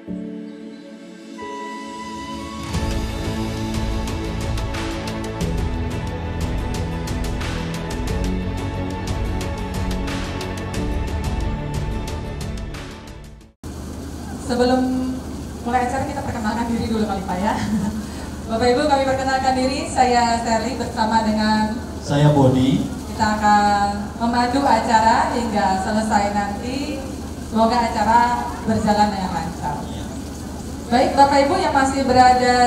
Sebelum mulai acara kita perkenalkan diri dulu kali Pak ya. Bapak Ibu, kami perkenalkan diri, saya Sally bersama dengan saya Bodi. Kita akan memandu acara hingga selesai nanti. Semoga acara berjalan dengan lancar. Baik Bapak Ibu yang masih berada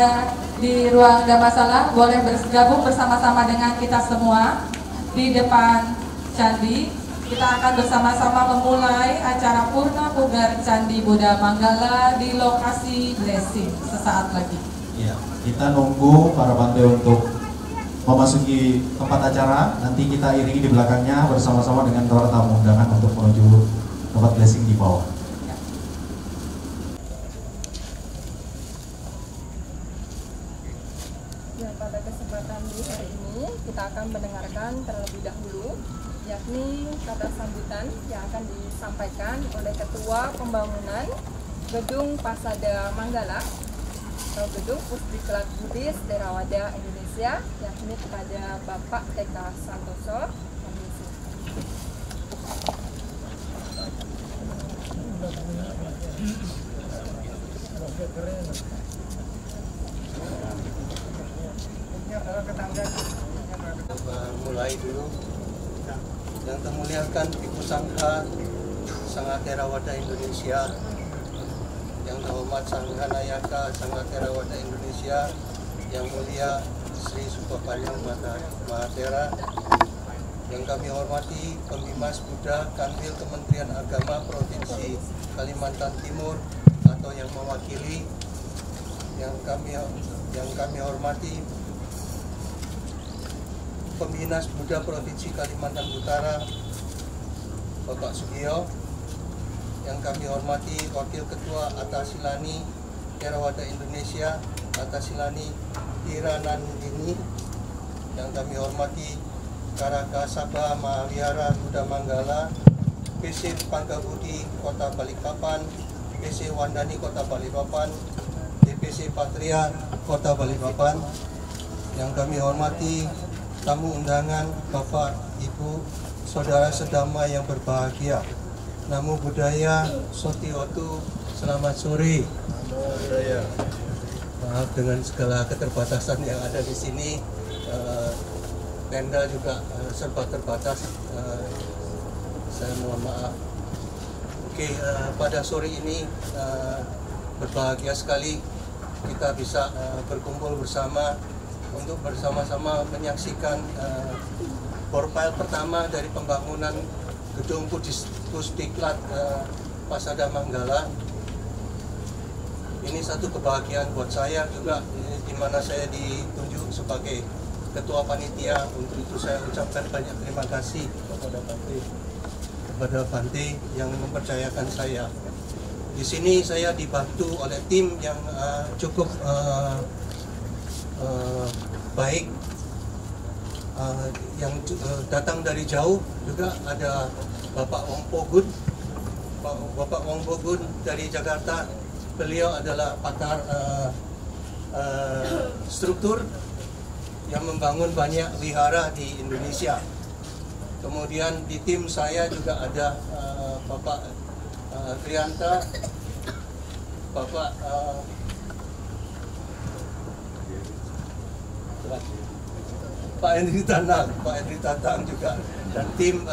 di ruang Dhammasala, boleh bergabung bersama-sama dengan kita semua di depan Candi. Kita akan bersama-sama memulai acara Purna Pugar Candi Buddha Manggala di lokasi blessing sesaat lagi. Ya, kita nunggu para bante untuk memasuki tempat acara. Nanti kita iringi di belakangnya bersama-sama dengan para tamu undangan untuk menuju tempat blessing di bawah. Ya, pada kesempatan di hari ini kita akan mendengarkan terlebih dahulu yakni kata sambutan yang akan disampaikan oleh Ketua Pembangunan Gedung Pasada Manggala atau Gedung Pusdiklat Buddhis Theravada Indonesia, yakni kepada Bapak TK Santoso. Mulai dulu. Yang termuliakan Bhikkhu Sangha Sangha Theravada Indonesia, yang terhormat Sangha Nayaka Sangha Theravada Indonesia, yang mulia Sri Supaparyang Mahathera, yang kami hormati Pembimas Buddha Kanwil Kementerian Agama Provinsi Kalimantan Timur atau yang mewakili, yang kami hormati Pembinas Buddha Provinsi Kalimantan Utara Bapak Sugiyo, yang kami hormati Wakil Ketua Atasilani Theravada Indonesia Atasilani Hiranandini, yang kami hormati Karaka Sabha Mahawihara Buddha Manggala PC Pangkabudi Kota Balikpapan, PC Wandani Kota Balikpapan, DPC Patria Kota Balikpapan, yang kami hormati tamu undangan, Bapak, Ibu, Saudara sedama yang berbahagia. Namo Buddhaya, Sotiotu, selamat sore. Maaf dengan segala keterbatasan yang ada di sini, tenda juga serba terbatas. Saya mohon maaf. Oke, pada sore ini berbahagia sekali kita bisa berkumpul bersama untuk bersama-sama menyaksikan profil pertama dari pembangunan Gedung Pusdiklat Pasada Manggala. Ini satu kebahagiaan buat saya juga, di mana saya ditunjuk sebagai Ketua Panitia. Untuk itu saya ucapkan banyak terima kasih kepada Bante yang mempercayakan saya. Di sini saya dibantu oleh tim yang cukup baik, yang datang dari jauh. Juga ada Bapak Wong Pogun, Bapak Wong Pogun dari Jakarta. Beliau adalah pakar struktur yang membangun banyak wihara di Indonesia. Kemudian di tim saya juga ada Bapak Trianta, Bapak Pak Henry Tatang juga, dan tim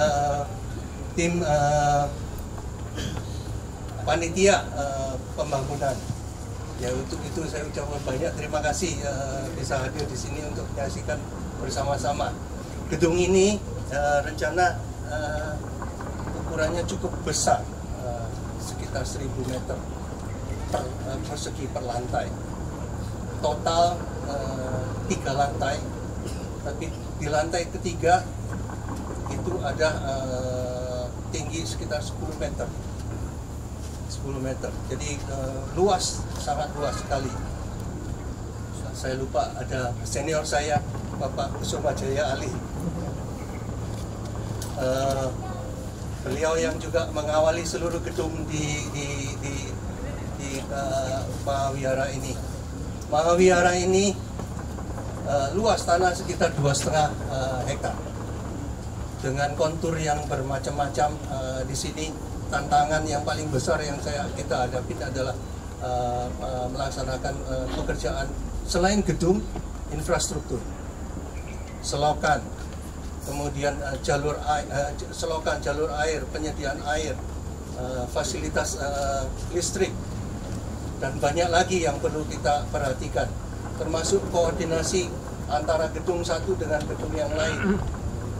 panitia pembangunan. Ya, untuk itu saya ucapkan banyak terima kasih bisa hadir di sini untuk menyaksikan bersama-sama. Gedung ini rencana ukurannya cukup besar, sekitar 1000 meter persegi per lantai. Total 3 lantai, tapi di lantai ketiga itu ada tinggi sekitar 10 meter. 10 meter, jadi luas, sangat luas sekali. Saya lupa ada senior saya, Bapak Kusuma Jaya Ali. Beliau yang juga mengawali seluruh gedung di Mahawihara ini. Mahawihara ini luas tanah sekitar 2,5 hektar dengan kontur yang bermacam-macam. Di sini tantangan yang paling besar yang kita hadapi adalah melaksanakan pekerjaan selain gedung, infrastruktur, selokan, kemudian jalur air, penyediaan air, fasilitas listrik, dan banyak lagi yang perlu kita perhatikan, termasuk koordinasi antara gedung satu dengan gedung yang lain.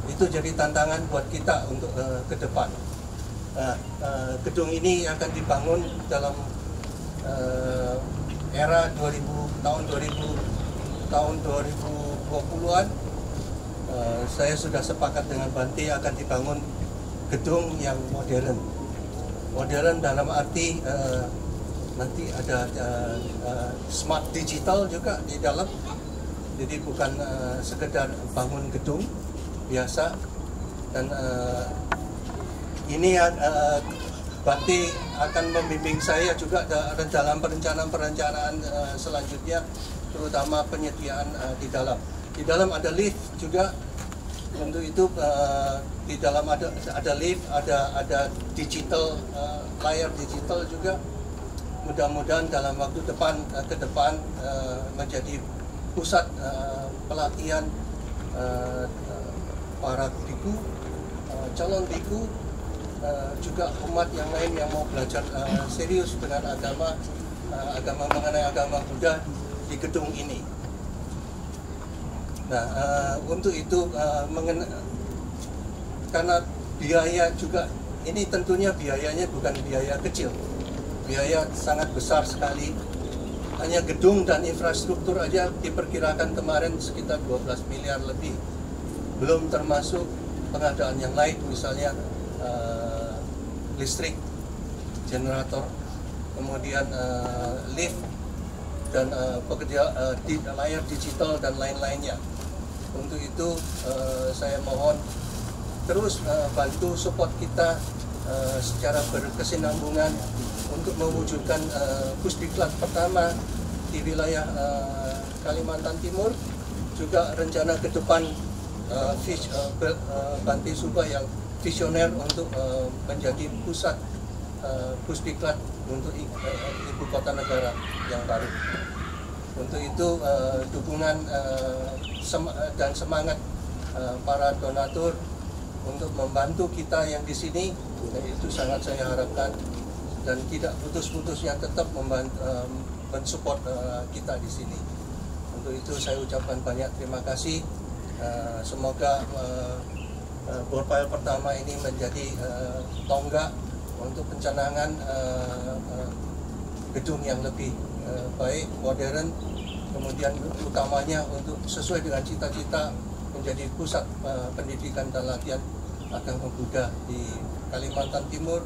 Itu jadi tantangan buat kita untuk ke depan. Gedung ini akan dibangun dalam era tahun 2020-an. Saya sudah sepakat dengan Bante akan dibangun gedung yang modern. Modern dalam arti nanti ada smart digital juga di dalam. Jadi bukan sekedar bangun gedung biasa. Dan ini Bante akan membimbing saya juga dalam perencanaan selanjutnya, terutama penyediaan di dalam. Di dalam ada lift juga. Untuk itu di dalam ada lift, ada digital, layar digital juga. Mudah-mudahan dalam waktu ke depan menjadi pusat pelatihan para biku, calon biku, juga umat yang lain yang mau belajar serius dengan agama mengenai agama Buddha di gedung ini. Nah, untuk itu karena biaya juga, ini tentunya biayanya bukan biaya kecil, biaya sangat besar sekali. Hanya gedung dan infrastruktur aja diperkirakan kemarin sekitar 12 miliar lebih, belum termasuk pengadaan yang lain, misalnya listrik, generator, kemudian lift, dan layar digital dan lain-lainnya. Untuk itu saya mohon terus bantu support kita secara berkesinambungan untuk mewujudkan Pusdiklat pertama di wilayah Kalimantan Timur. Juga rencana ke depan Bante Suba yang visioner untuk menjadi pusat Pusdiklat untuk ibu kota negara yang baru. Untuk itu dukungan dan semangat para donatur untuk membantu kita yang di sini itu sangat saya harapkan, dan tidak putus-putusnya tetap mensupport kita di sini. Untuk itu saya ucapkan banyak terima kasih. Semoga board file pertama ini menjadi tonggak untuk pencanangan gedung yang lebih baik, modern, kemudian utamanya untuk sesuai dengan cita-cita menjadi pusat pendidikan dan latihan agama Buddha di Kalimantan Timur,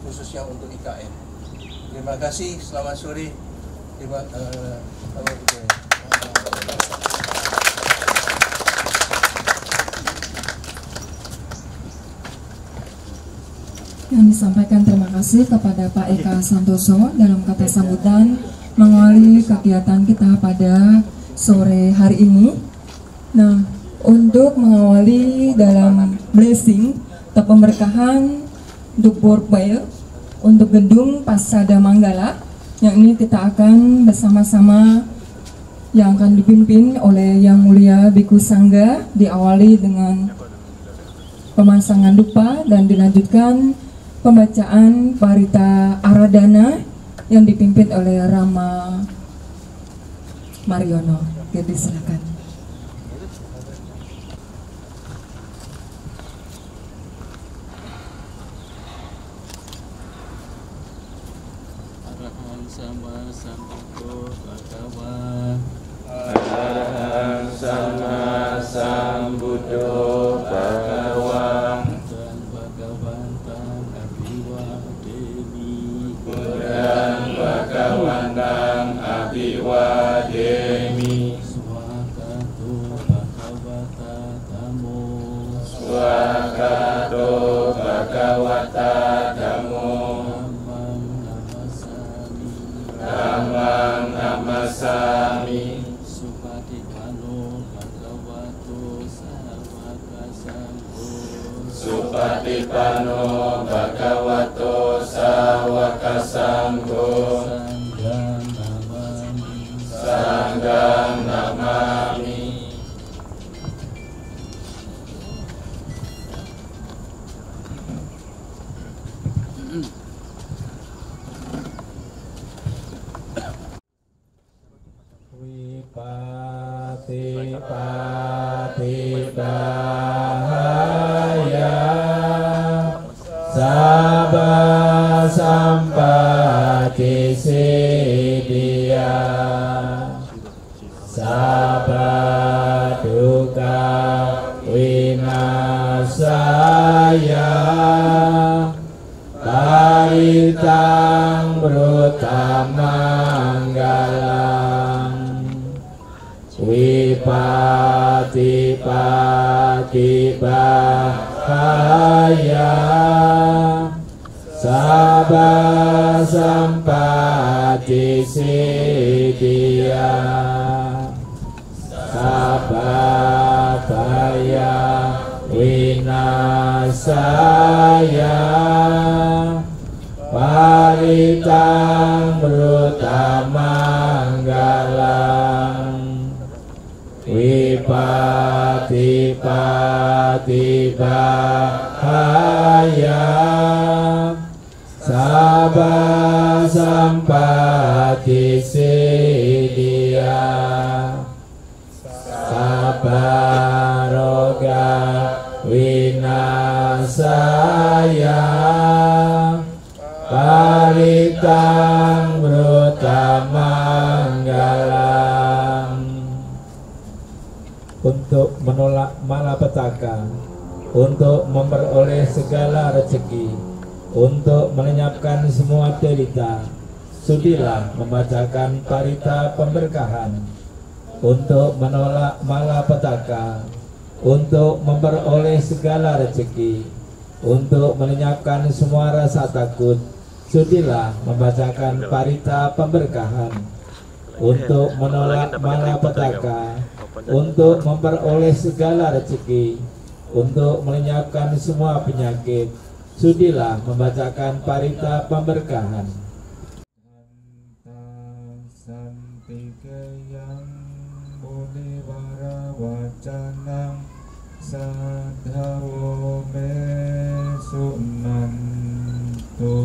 khususnya untuk IKN. Terima kasih, selamat sore. Yang disampaikan terima kasih kepada Pak Eka Santoso dalam kata sambutan mengawali kegiatan kita pada sore hari ini. Nah, untuk mengawali dalam blessing atau pemberkahan untuk board file untuk gedung Pasada Manggala, yang ini kita akan bersama-sama yang akan dipimpin oleh Yang Mulia Biku Sangga, diawali dengan pemasangan dupa dan dilanjutkan pembacaan Parita Aradana yang dipimpin oleh Rama Mariono. Jadi silakan. Arahan sama sambuddho bhagawa. Arahan sama sambuddho bhagawa. Bhagawantang Abhiwademi Swakato Bhagavata Dhammo Swakato Bhagavata Dhammo Dhammam Namasami Pano Bhagavato Sawaka Sangho Sangham Namami. Wipati pati bahaya Sabha sampati siddhya Sabha dukkha vinasaya Paritang brutamanggalang Wipati pati bahaya Sabha sampati siddhya Sabha baya vinasaya Paritang brutamanggalang Wipati pati bahaya Sabha sampati siddhya Sabha roga vinasaya Paritang brutamanggalang. Untuk menolak malapetaka, untuk memperoleh segala rezeki, untuk melenyapkan semua derita, sudilah membacakan parita pemberkahan. Untuk menolak malapetaka, untuk memperoleh segala rezeki, untuk melenyapkan semua rasa takut, sudilah membacakan parita pemberkahan. Untuk menolak malapetaka, untuk memperoleh segala rezeki, untuk melenyapkan semua penyakit, sudilah membacakan parita pemberkahan. Santikeyang muliwara wacanang sadhawo me sunanto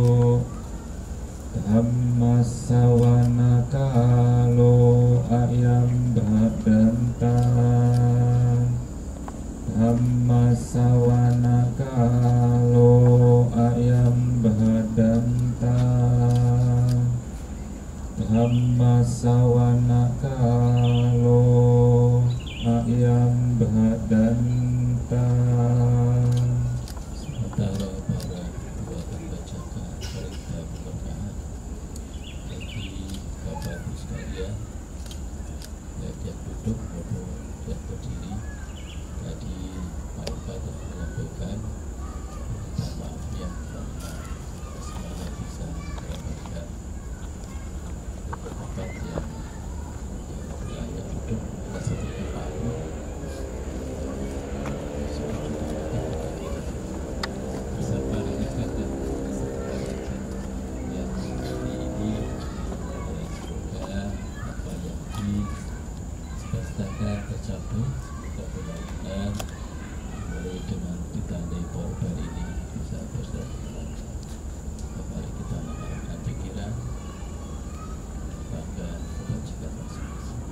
Dhammasawana kalo ayam badantan Dhammasawana kalo ayam badantan Dhammasawana kalo ayam badantan. Sementara para ketua dan bacakan parita pemberkahan bagi Bapak Ibu sekalian, baik yang duduk maupun yang berdiri. Tadi Pak Bupati menyampaikan minta maaf yang semuanya bisa mendapatkan tempat yang layak duduk seperti Pak bersama dengan kata yang seperti ini. Semoga apa yang dicita-citakan tercapai. Mudah-mudahan mulai dengan ditandai korban ini bisa bersama. Mari kita mengarahkan pikiran pada kebajikan masing-masing.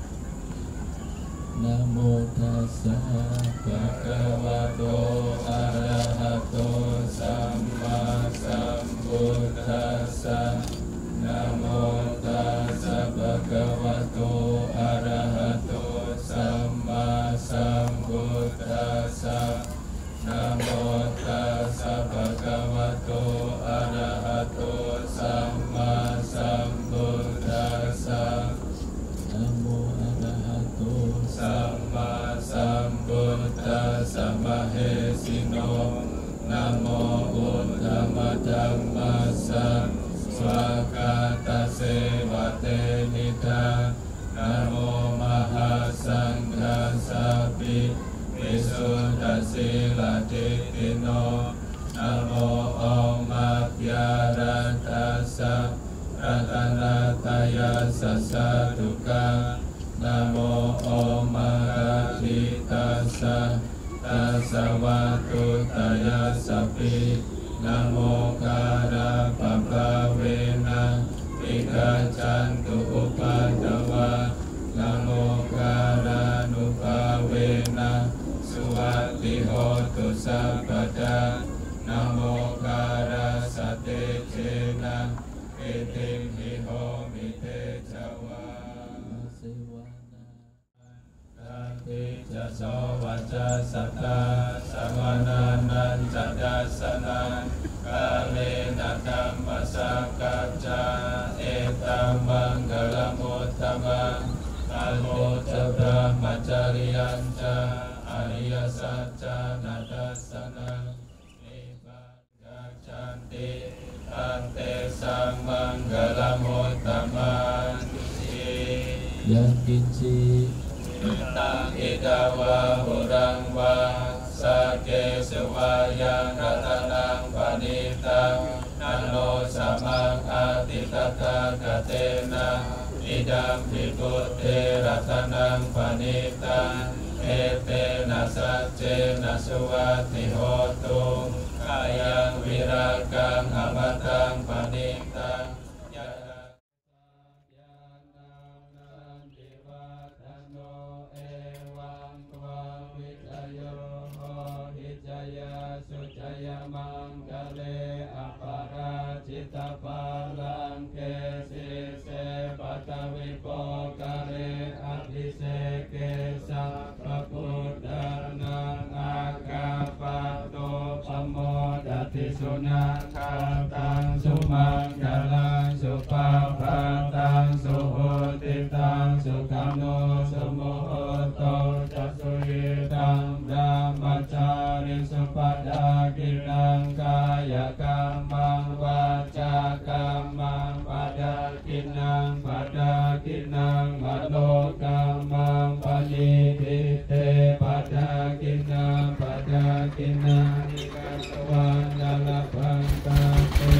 Namo tassa bhagavato arahato samma sambuddhassa. Namo tassa bhagavato arahato samma sambuddhassa. Namo tassa bhagavato arahato samma sambuddhassa. Namo arahato samma sambuddhassa mahesino. Namo uttama dhammassa swakata sevate nita. Namo mahasanghasapi Visuddha sila titino. Namo Ratanataya sasaduka. Namo Om Mahaditasa Tasawatu Taya Sapi. Namo Kara Pabhavena Ikacantu Upadawa. Namo Kara Nupavena Suwati Hotu Sabada. Namo Kara Sate Cena Itim Hiho Mite Jawa. Kati jaso waca sata samananan cadasanan kalinatan masakaca etam manggalam utama almo cabra macarianca arya saca nadasana ibadah cantik ante sang manggalam utama yang kinci Tang idawa hurang wa sake sewayang ratanang panitang nano samang atitata katena idam vipute ratanang panitang ete nasace nasuwati hotung kayang wirakang amatang panitang Sucaya mangkale apara cita palang kesi se patawi pokare adise kesa pakudarnang akapato pamodati sunakatang sumanggalang supapatang suhutitang sukano sumuhoto jasuyitang damacari supada kinang kaya kamang waca kamang pada kinang mano kamang panitite pada kinang ikaswan dalapang kate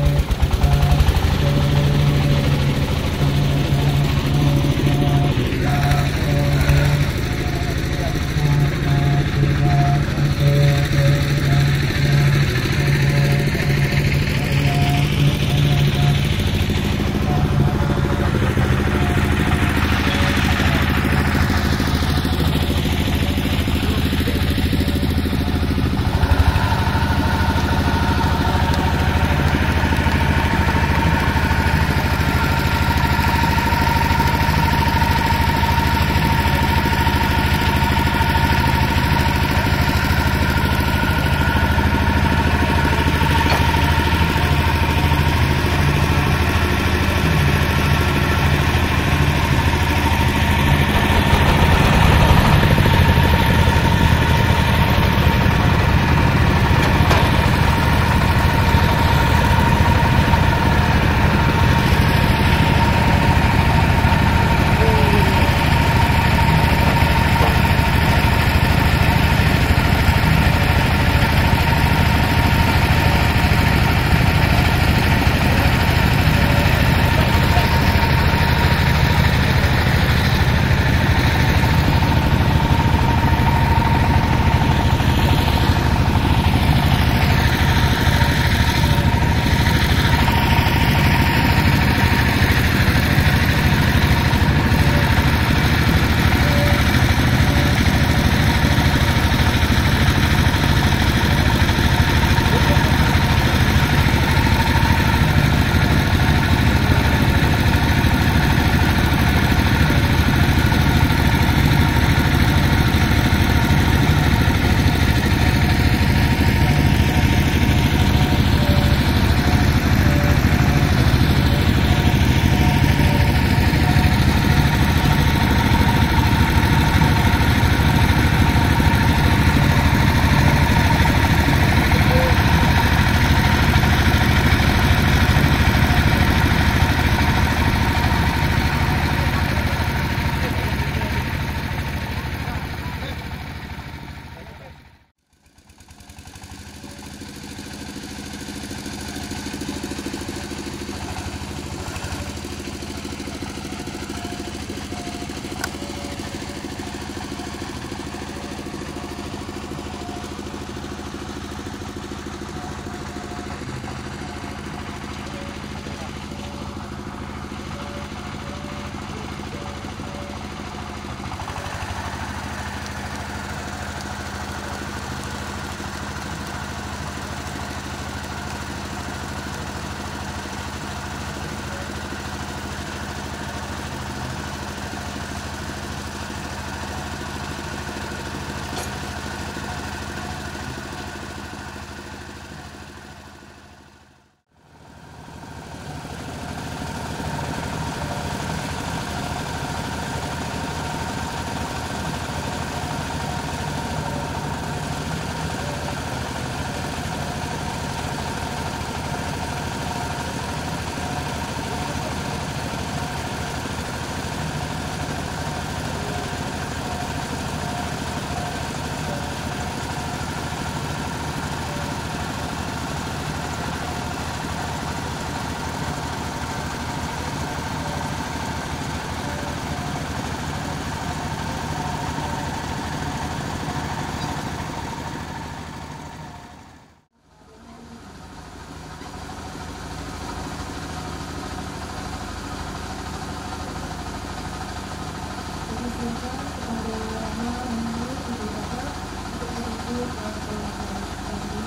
persilakan kepada Rama Menurut Ibu Bapak untuk menuju ke pelajaran tadi.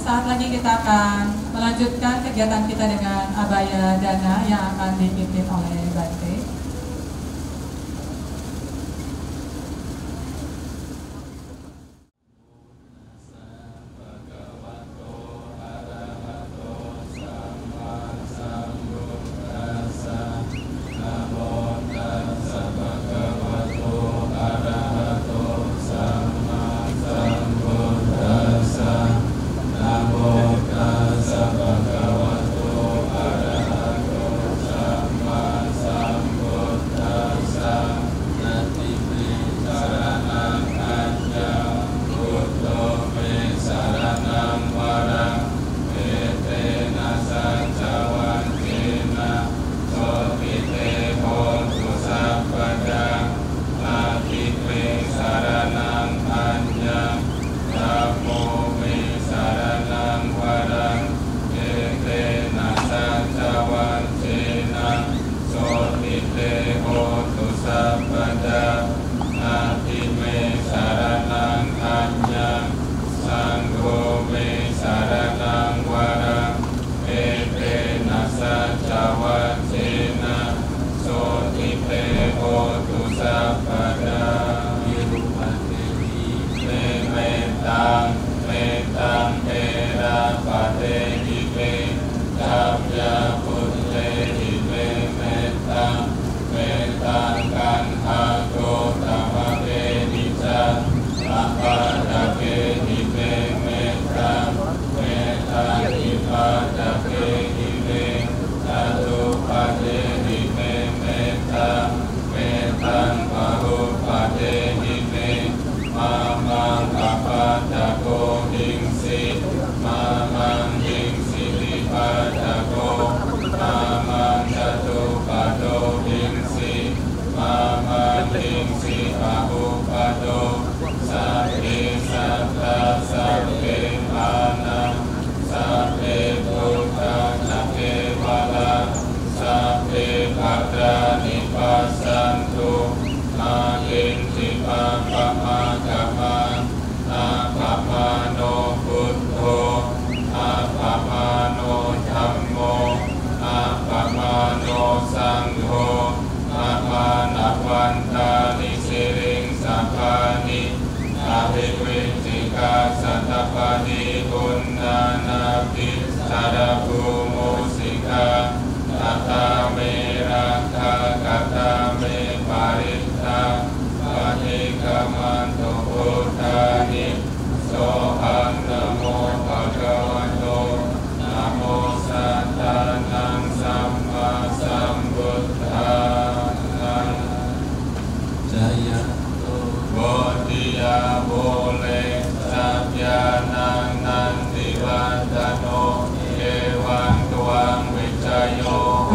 Sesaat lagi kita akan melanjutkan kegiatan kita dengan Abaya Dana yang akan dipimpin oleh Bante.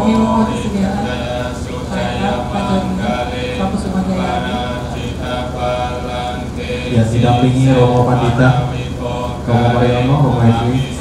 Kami mohon disediakan kampus Umadaya Ya, didampingi Romo Pandita, Romo Mariono, Romo Edwi.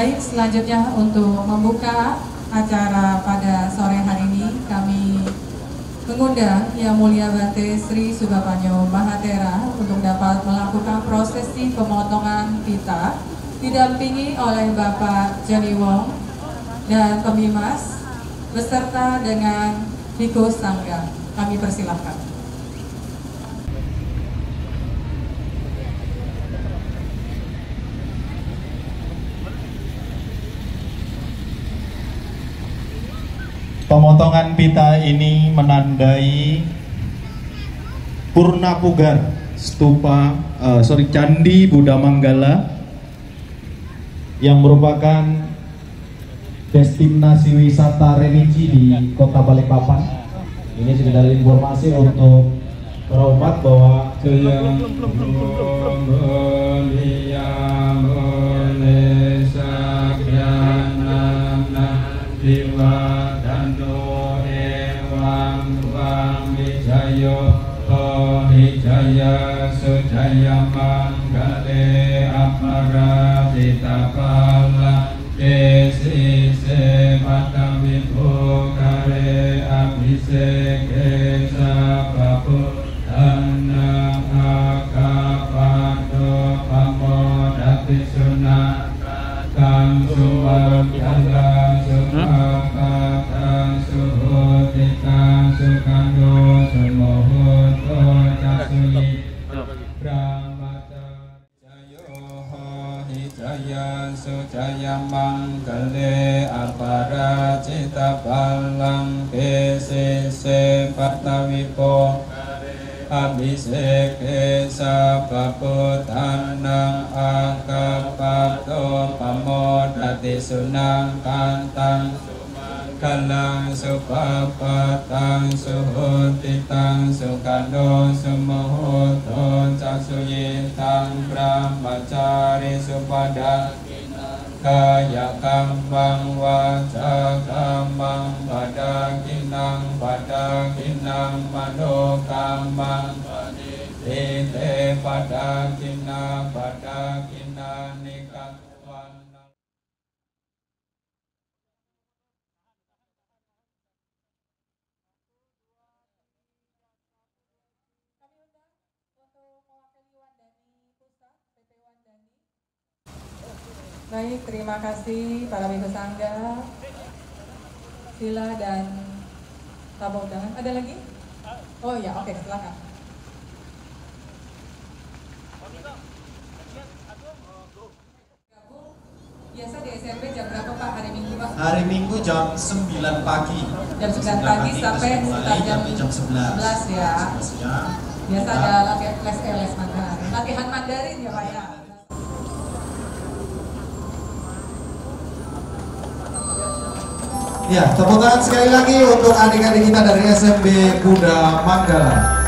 Baik, selanjutnya untuk membuka acara pada sore hari ini, kami mengundang Yang Mulia Bante Sri Subapanyo Mahatera untuk dapat melakukan prosesi pemotongan pita, didampingi oleh Bapak Joni Wong dan Pemimas, beserta dengan Biko Sangga. Kami persilahkan. Pemotongan pita ini menandai Purna Pugar Candi Buddha Manggala yang merupakan destinasi wisata religi di Kota Balikpapan. Ini sekedar informasi untuk para umat bahwa Jaya Sujaya Manggale Aparajita Pala Kesi Sepata Vibhokare Abhiseke Sabapu Tanang Akapado Pamodati Sunakang Sumakala Sukapatang Suhutikang Sukando Sumohoto Casuli Brahmata Jayoho Hijaya Sujaya Manggale Aparajita Balang Kese Sepatawipo Abhiseke Sabaputanang Akapato Pamodati Sunang Kantang Kalang Supapatang Suhutitang Sukando Sumohoto Casuyitang Brahmacari Supada Kaya kambang waca kambang padakinang mano kambang tite padakina nikah wana. Baik, terima kasih para Biko Sangga, Sila dan tamu undangan. Ada lagi? Oh ya, oke, silakan. Biasa di SMP jam berapa Pak hari Minggu Pak? hari Minggu jam 9 pagi. Jam 9 pagi sampai sekitar jam 11 ya. Biasa ada les Mandarin. Latihan Mandarin ya Pak ya. Ya, tepuk tangan sekali lagi untuk adik-adik kita dari SMB Buddha Manggala.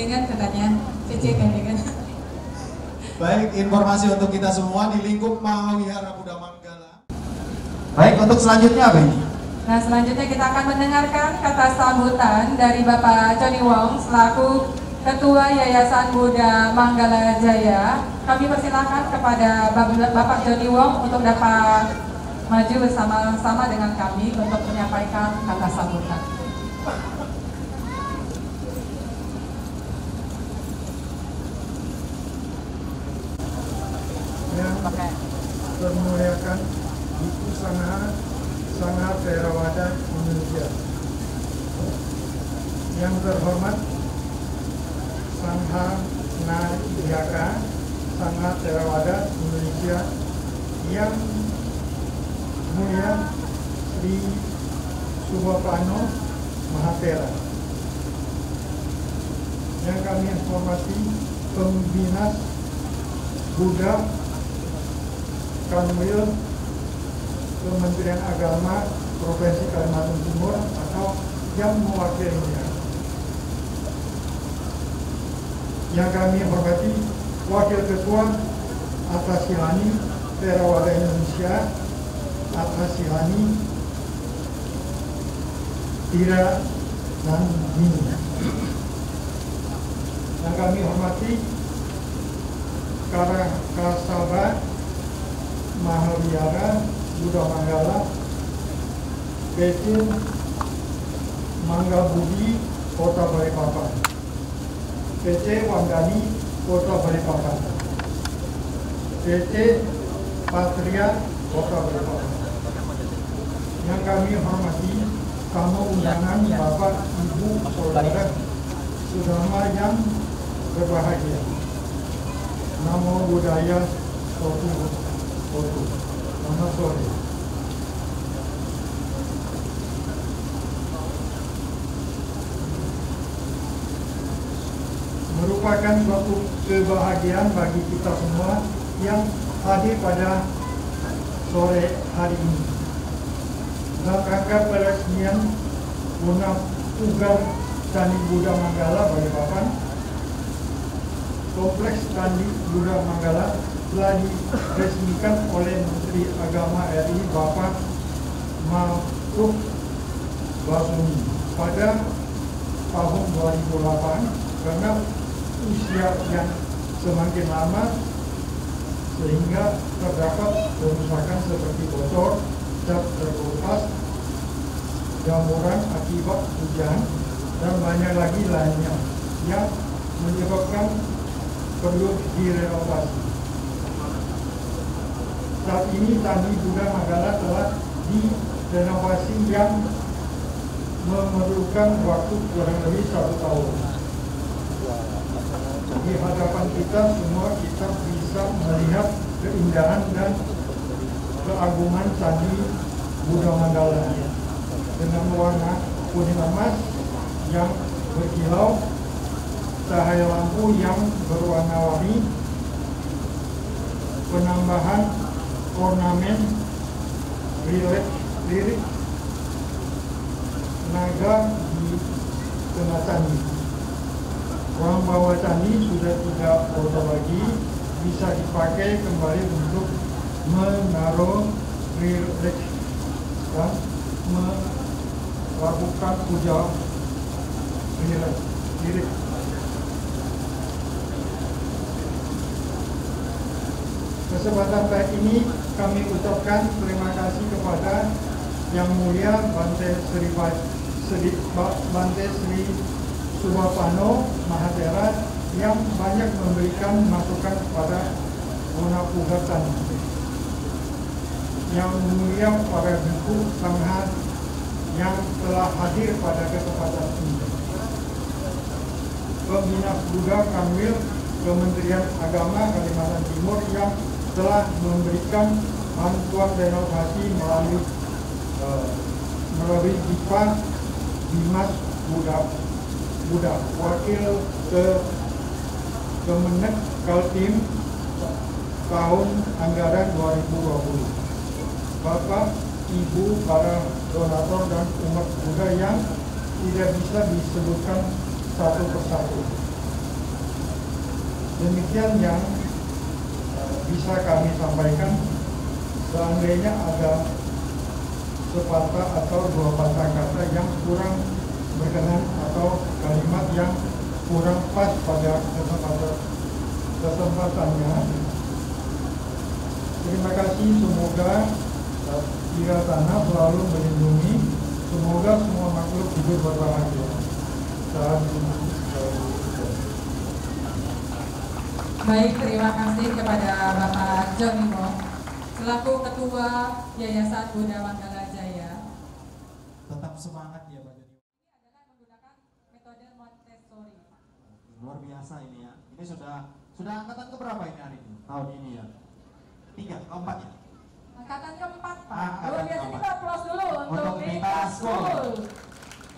gandengan katanya, Cece gandengan. Baik, informasi untuk kita semua di lingkup Mahawihara Buddha Manggala. Baik, untuk selanjutnya apa ini? Nah, selanjutnya kita akan mendengarkan kata sambutan dari Bapak Johnny Wong selaku Ketua Yayasan Buddha Manggala Jaya. Kami persilakan kepada Bapak Johnny Wong untuk dapat maju bersama-sama dengan kami untuk menyampaikan kata sambutan. Yang termuliakan Ibu Sangat Theravada Indonesia, yang terhormat Sangha Nadhyaka Sangat Theravada Indonesia, yang mulia Sri Subhapano Mahathera, yang kami hormati Pembina Buddha Kanwil Kementerian Agama Provinsi Kalimantan Timur atau yang mewakilinya, yang kami hormati Wakil Ketua Athasilani Theravada Indonesia Athasilani Tira Nandini, yang kami hormati Kasaba Mahawihara Buddha Manggala PT Mangga Budi Kota Balikpapan, PT Wandani Kota Balikpapan, PT Patria Kota Balikpapan, yang kami hormati tamu undangan Bapak Ibu Saudara Saudara yang berbahagia. Namo Buddhaya Sotu. Selamat sore. Merupakan suatu kebahagiaan bagi kita semua yang hadir pada sore hari ini dalam rangka peresmian Guna Pugar Candi Buddha Manggala Balikpapan. Kompleks Candi Buddha Manggala telah diresmikan oleh Menteri Agama RI Bapak Mahfud Basuni pada tahun 2008 karena usia yang semakin lama sehingga terdapat kerusakan seperti bocor, cat terkelupas, jamuran akibat hujan, dan banyak lagi lainnya yang menyebabkan perlu direnovasi. Saat ini Candi Buddha Manggala telah direnovasi yang memerlukan waktu kurang lebih 1 tahun. Di hadapan kita semua kita bisa melihat keindahan dan keagungan Candi Buddha Manggala dengan warna kuning emas yang berkilau, cahaya lampu yang berwarna-warni, penambahan ornamen lirik naga di tengah candi. Ruang bawah candi sudah tidak kotor lagi, bisa dipakai kembali untuk menaruh lirik dan melakukan puja lirik. Kesempatan baik ini kami ucapkan terima kasih kepada Yang Mulia Bante Sri Subhapano Mahathera yang banyak memberikan masukan kepada Guna Pugar Candi. Yang Mulia para biku sangha yang telah hadir pada kesempatan ini. Pembina Buddha Kanwil Kementerian Agama Kalimantan Timur yang telah memberikan bantuan renovasi melalui Dipa Dimas Buddha Wakil Kemenek Kaltim tahun anggaran 2020. Bapak, Ibu, para donatur dan umat Buddha yang tidak bisa disebutkan satu persatu. Demikian yang bisa kami sampaikan. Seandainya ada sepatah atau dua patah kata yang kurang berkenan atau kalimat yang kurang pas pada kesempatannya, terima kasih. Semoga Tira Tanah selalu melindungi. Semoga semua makhluk hidup berbahagia. Salam. Baik, terima kasih kepada Bapak Jonimo selaku Ketua Yayasan Buddha Manggala Jaya. Tetap semangat ya Pak Joni. Ini adalah menggunakan metode Montessori. Luar biasa ini ya. Ini sudah angkatan keberapa ini hari ini? Tahun ini ya? 3, keempat ya? Angkatan keempat, Pak. Angkatan Luar biasa, keempat. kita aplaus dulu untuk Mita School.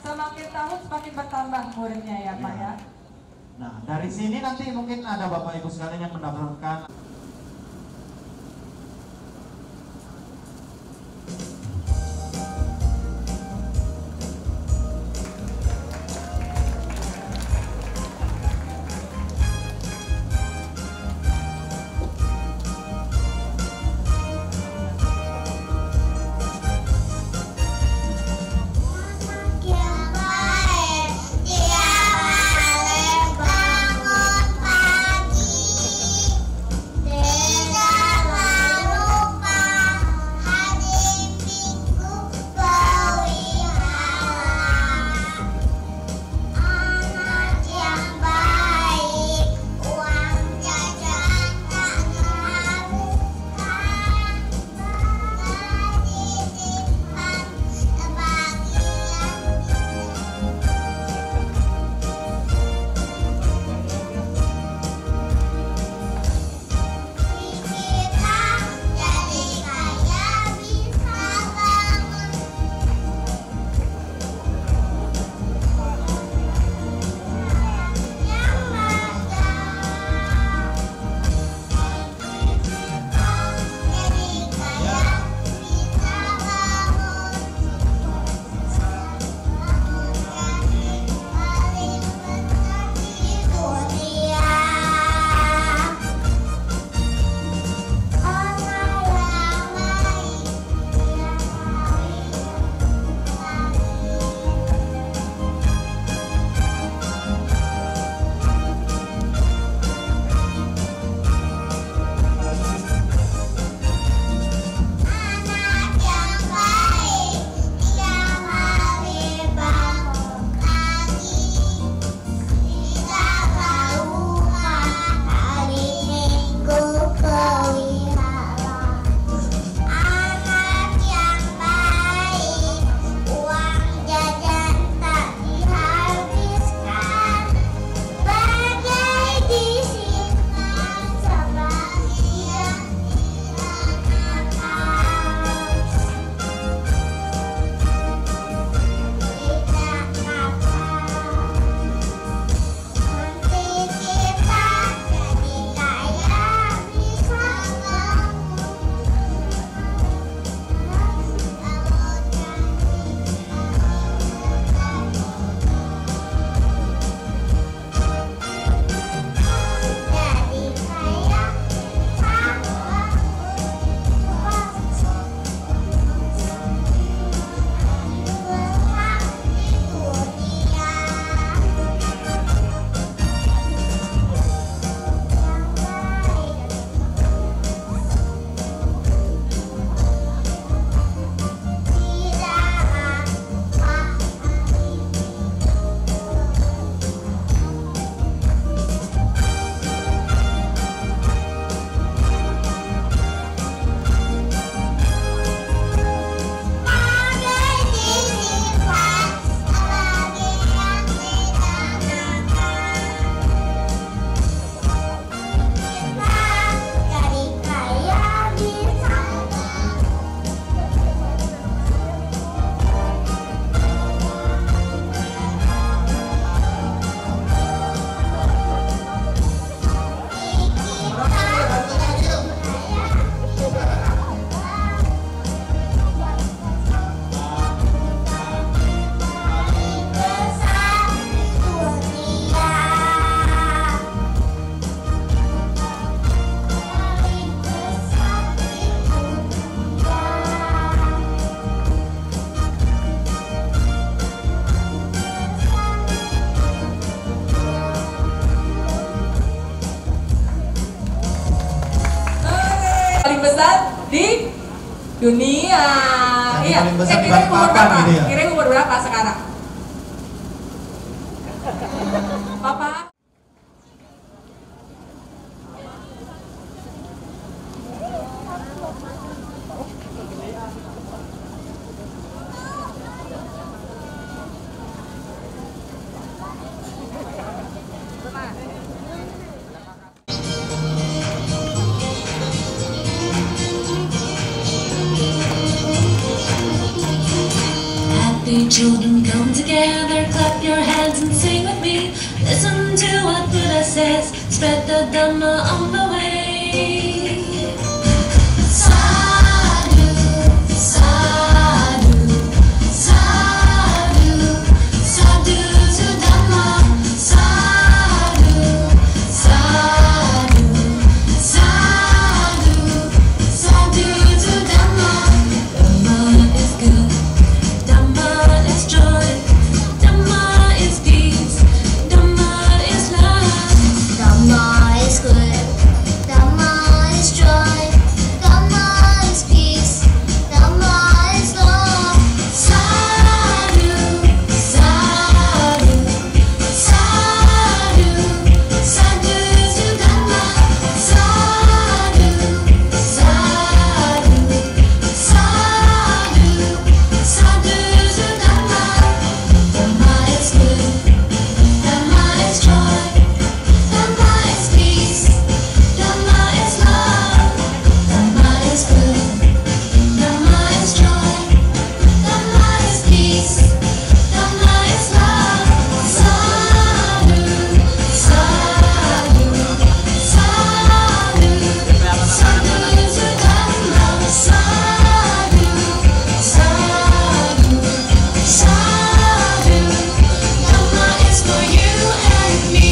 Semakin tahun semakin bertambah muridnya ya Pak ya. Nah, dari sini nanti mungkin ada Bapak Ibu sekalian yang mendapatkan Tiap hari bangun pagi paling besar di dunia. Yang Iya. paling besar di Kira umur Balikpapan berapa? gitu ya? Kira umur berapa sekarang? Papa? Happy children, come together, clap your hands and sing with me. Listen to what Buddha says, spread the Dhamma on the way. Sadhu, sadhu, sadhu, sadhu to Dhamma. Sadhu, sadhu, sadhu, sadhu to Dhamma. Dhamma is good. Dhamma is joy, Dhamma is peace, Dhamma is love. Dhamma is good, Dhamma is joy, Dhamma is peace, Dhamma is love. Sadhu, sadhu, sadhu, sadhu to Dhamma. Sadhu, sadhu, sadhu, sadhu to Dhamma. Dhamma is good, Dhamma is joy, Dhamma is peace, Dhamma is love. Dhamma is good, Dhamma is joy, Dhamma is peace, Dhamma is love. Sadhu, sadhu, sadhu, sadhu to Dhamma. Sadhu, sadhu, sadhu, Dhamma is for you and me.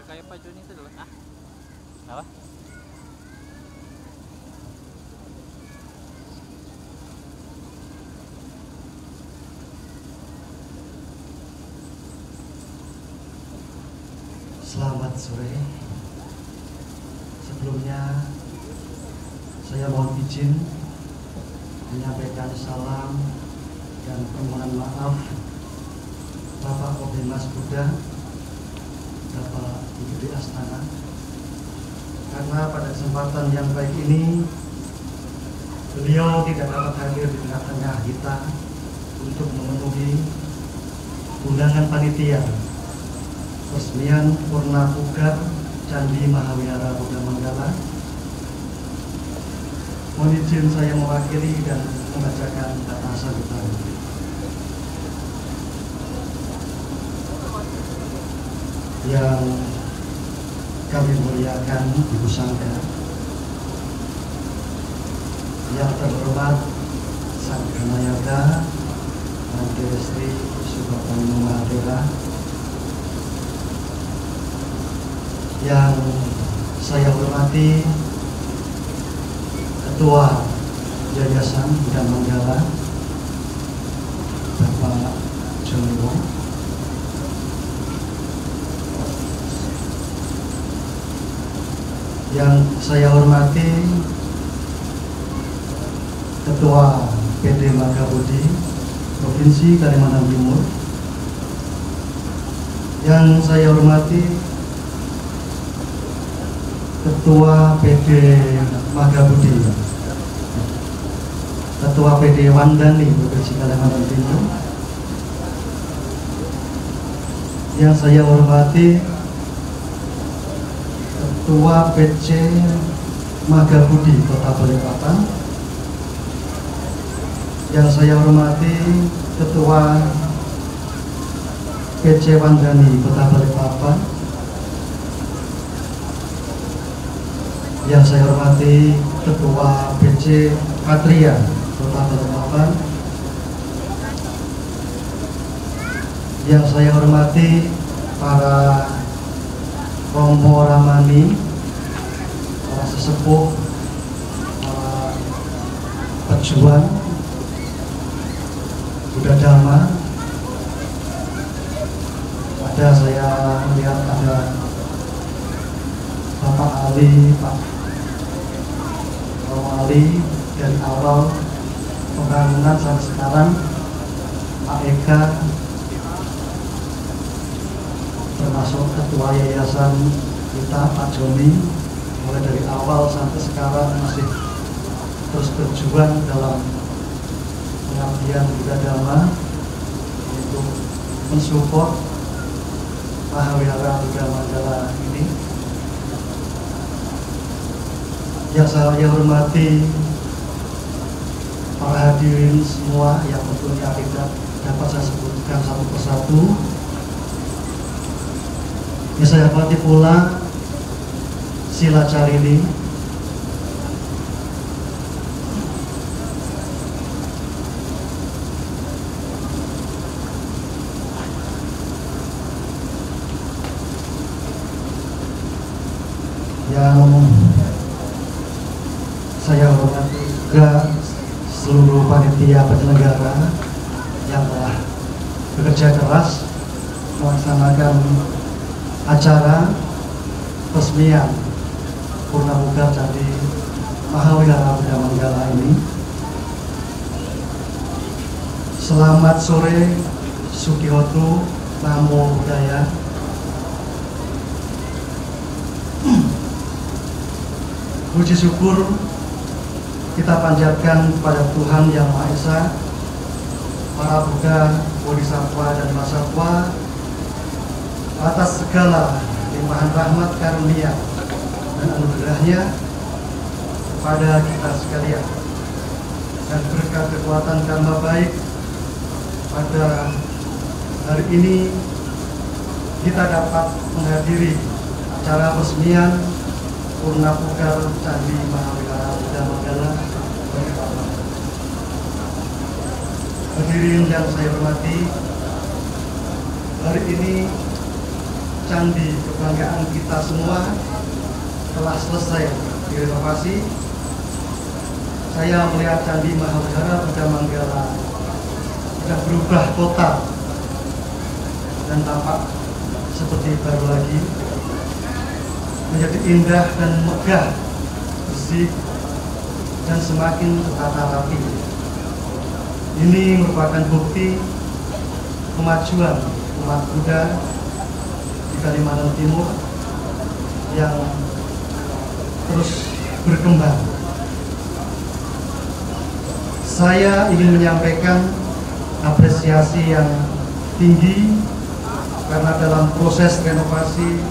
Kayak Pak Joni itu dulu. Apa? Selamat sore. Sebelumnya saya mohon izin menyampaikan salam dan permohonan maaf Bapak Kobi Mas Buddha, Bapak Gede Astana, karena pada kesempatan yang baik ini beliau tidak dapat hadir di tengah-tengah kita untuk memenuhi undangan panitia resmian Purna Pugar Candi Mahawihara Buddha Manggala. Mohon izin saya mewakili dan membacakan kata sambutan. Yang kami muliakan Ibu Sangga, yang terhormat Sangga Nayada, Ante Sri Subhapani Mahadera, yang saya hormati Ketua Yayasan Buddha Manggala, Bapak Joni Wong, yang saya hormati Ketua PD Magabudi Provinsi Kalimantan Timur, yang saya hormati Ketua PD Magabudi, Ketua PD Wandani Provinsi Kalimantan Timur, yang saya hormati Ketua PC Magabudi Kota Balikpapan, yang saya hormati Ketua PC Wandani Kota Balikpapan, yang saya hormati Ketua PC Katria Kota Balikpapan, Yang saya hormati para Romo Ramani, para sesepuh, para pejuang Buddha Dhamma. Saya melihat ada Bapak Ali, Pak Romo Ali dari awal pembangunan sampai sekarang, Pak Eka termasuk ketua yayasan kita, Pak Joni, mulai dari awal sampai sekarang masih terus berjuang dalam pengabdian Buddha Dhamma untuk mensupport Mahawihara Buddha Manggala ini. Yang saya hormati para hadirin semua yang tentunya tidak dapat saya sebutkan satu persatu. Yang saya hormati pula Sila Carini, yang saya hormati juga seluruh panitia penyelenggara yang telah bekerja keras melaksanakan acara resmian Purnamuga Candi Mahawihara Buddha Manggala ini. Selamat sore, Sukihotu, Namo Buddhaya. Puji syukur kita panjatkan kepada Tuhan Yang Maha Esa, para Buddha, Bodhisattva dan Mahasatwa atas segala limpahan rahmat karunia dan anugerahnya kepada kita sekalian, dan berkat kekuatan karma baik pada hari ini kita dapat menghadiri acara resmian Purnamuga Candi Mahawihara Buddha Manggala. Hadirin yang saya hormati, hari ini candi kebanggaan kita semua telah selesai direnovasi. Saya melihat Candi Mahawihara Buddha Manggala sudah berubah total dan tampak seperti baru lagi, menjadi indah dan megah, bersih, dan semakin tertata rapi. Ini merupakan bukti kemajuan umat Buddha di Kalimantan Timur yang terus berkembang. Saya ingin menyampaikan apresiasi yang tinggi karena dalam proses renovasi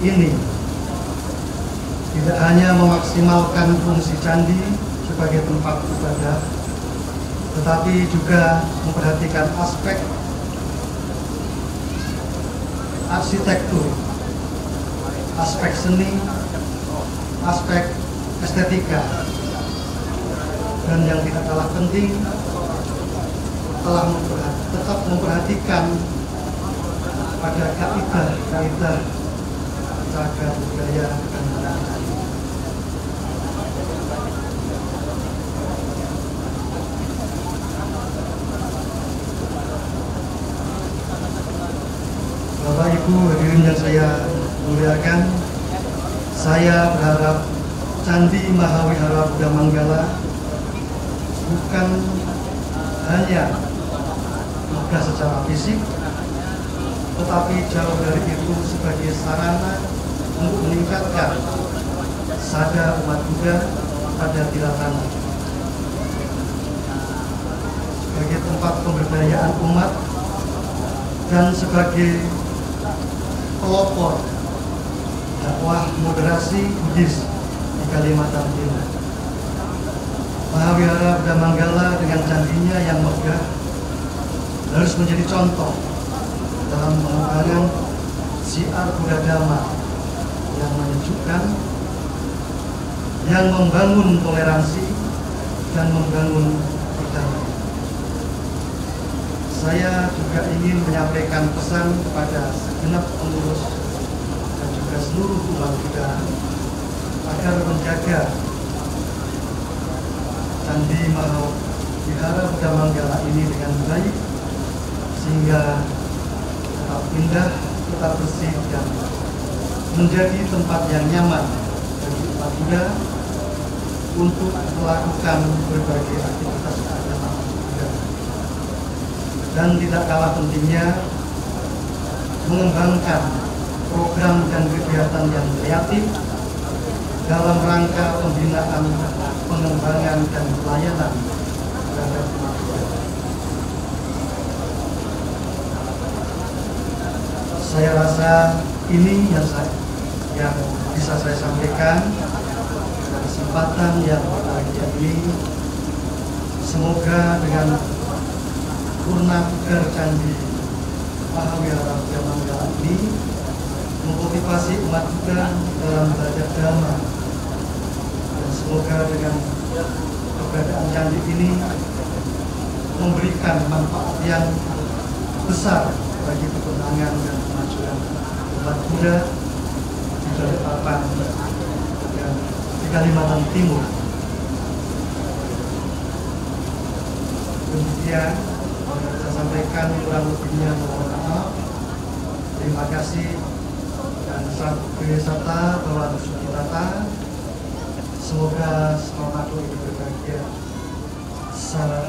ini tidak hanya memaksimalkan fungsi candi sebagai tempat ibadah, tetapi juga memperhatikan aspek arsitektur, aspek seni, aspek estetika, dan yang tidak kalah penting telah tetap memperhatikan pada kaidah cagar budaya dan budaya. Bapak Ibu hadirin yang saya muliakan, saya berharap Candi Mahawihara Buddha Manggala bukan hanya megah secara fisik, tetapi jauh dari itu sebagai sarana untuk meningkatkan sadar umat Buddha pada Tiratana, sebagai tempat pemberdayaan umat dan sebagai pelopor dakwah moderasi Buddhis di Kalimantan Timur. Mahawihara Buddha Manggala dengan candinya yang megah harus menjadi contoh dalam pengembangan syiar Buddha Dhamma yang menyejukkan, yang membangun toleransi dan membangun perdamaian. Saya juga ingin menyampaikan pesan kepada segenap pengurus dan juga seluruh umat Buddha agar menjaga Candi Mahavihara Buddha Manggala ini dengan baik sehingga tetap indah, tetap bersih dan menjadi tempat yang nyaman bagi umat Buddha untuk melakukan berbagai aktivitas keagamaan Buddha. Dan tidak kalah pentingnya mengembangkan program dan kegiatan yang kreatif dalam rangka pembinaan, pengembangan dan pelayanan terhadap umat Buddha. Saya rasa ini yang bisa saya sampaikan pada kesempatan yang bahagia ini. Semoga dengan purna pugar Candi Mahavihara Buddha Manggala ini memotivasi umat Buddha dalam belajar Dhamma, dan semoga dengan keberadaan candi ini memberikan manfaat yang besar bagi ketenangan dan kemajuan umat Buddha di Balikpapan dan di Kalimantan Timur. Demikian saya sampaikan, kurang lebihnya mohon maaf. Terima kasih dan sampai serta Bapak Sukitata. Semoga semua makhluk hidup berbahagia. Salam.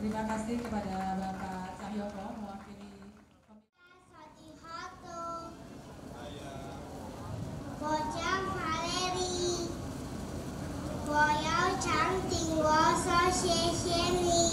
Terima kasih kepada Bapak Cahyoko mewakili Bojang Valeri, Boyao Chang Ting Woso Xie Xie Ni.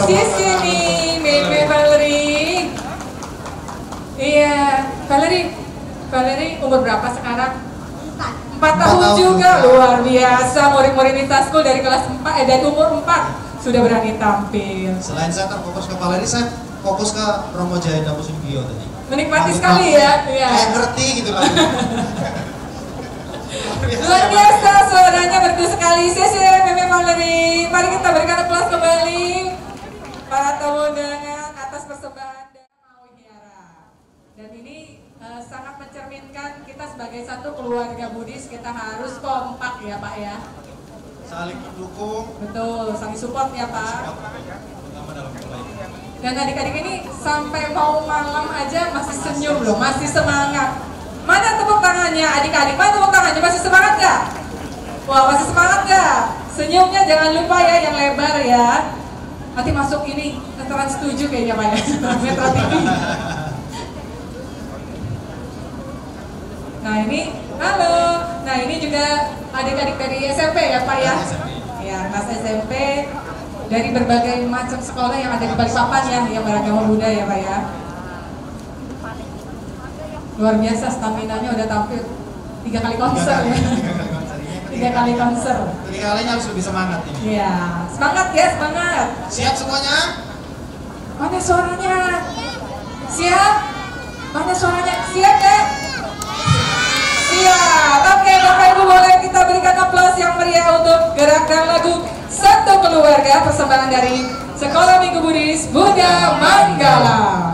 sisi nih, Meme Valerie. Iya, Valerie umur berapa sekarang? 4 tahun juga, luar biasa. Murid-murid Nita School dari kelas 4, dari umur 4 sudah berani tampil. Selain saya terfokus ke Valerie, saya fokus ke Romo Jahenda Musungio tadi. Menikmati sekali ya. Iya. Kayak ngerti gitu lah. Luar biasa, suaranya merdu sekali. Sese Meme Valerie. Mari kita berikan aplaus kembali para tamu undangan atas persembahan dan Mauhiara. Dan ini sangat mencerminkan kita sebagai satu keluarga Buddhis, kita harus kompak ya Pak ya. Saling mendukung. Betul, saling support ya Pak. Terutama dalam kebaikan. Dan adik-adik ini sampai mau malam aja masih senyum loh, masih semangat. Mana tepuk tangannya adik-adik, mana tepuk tangannya, masih semangat gak? Wah, masih semangat gak? Senyumnya jangan lupa ya yang lebar ya. Nanti masuk ini ke Trans 7 kayaknya Pak ya, Metro TV. Nah ini, halo. Nah ini juga adik-adik dari SMP ya Pak ya? Ya, kelas SMP dari berbagai macam sekolah yang ada di Balikpapan ya, yang beragama Buddha ya Pak ya. Luar biasa, stamina-nya udah tampil 3 kali konser ya. 3 kali konser. 3 kalinya harus lebih semangat ini. Iya, semangat ya, semangat. Siap semuanya? Mana suaranya? Siap? Mana suaranya? Siap ya? Siap. Oke, Bapak Ibu boleh kita berikan aplaus yang meriah untuk gerakan lagu Satu Keluarga, persembahan dari Sekolah Minggu Buddhis Buddha Manggala.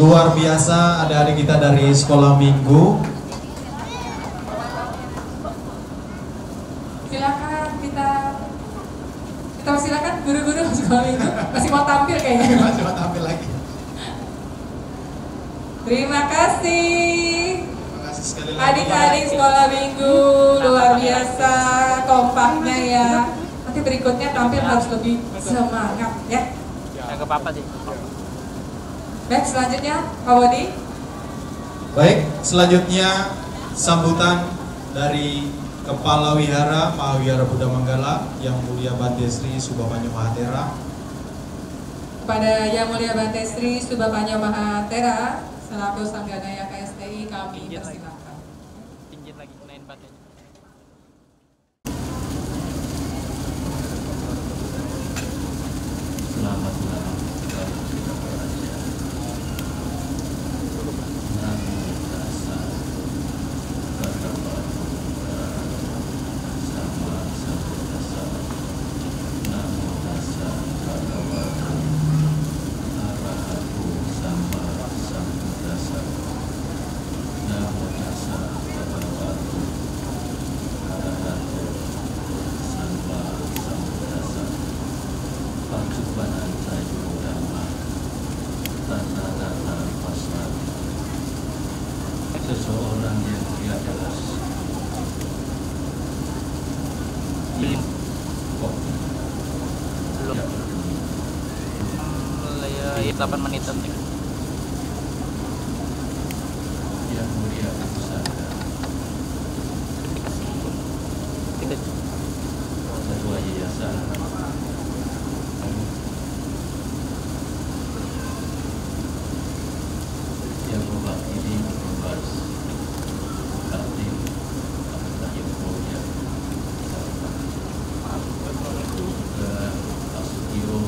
luar biasa, ada adik kita dari sekolah minggu. Silakan kita silakan guru-guru sekolah minggu masih mau tampil kayaknya. Masih mau tampil lagi. Terima kasih. Terima kasih sekali lagi. Adik-adik sekolah minggu luar biasa kompaknya ya. Nanti berikutnya tampil harus lebih semangat ya. Yang ke papa sih. Baik, selanjutnya Pak Wadi. Baik, selanjutnya sambutan dari Kepala Wihara Mahawihara Buddha Manggala Yang Mulia Bante Sri Subapanyo Mahatera. Kepada Yang Mulia Bante Sri Subapanyo Mahatera selaku Sangganaya KSTI kami persilakan. Pinjit lagi naik batenya. Selamat malam kepada kita belajar. Namo tassa bhagavato sama sambuddhassa. Namo tassa bhagavato arahato sama sambuddhassa. Namo tassa bhagavato arahato sama sambuddhassa. Pacubanan sayu dhamma tata pasar. Seseorang yang dia jelas kok Belum. Ya, 8 menitan nih. yang mulia itu sadar ketua yayasan yang mewakili pengurus Kaltim Abdullah Mulia juga Pak Sutio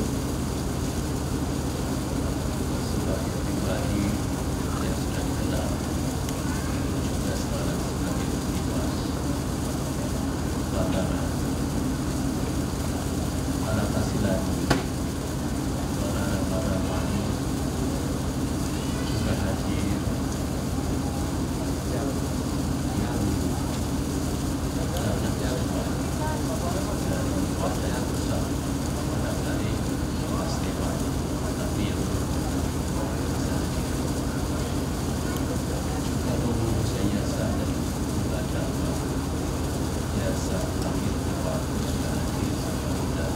sebagai pribadi yang sudah dikenal juga sekarang sebagai petugas pelaksanaan para kasilan para wali juga hadir yang sangat semua dari partai besar dari Mas Dewan tapi juga pengurus yayasan dan agama yayasan Amir Kuat juga hadir dan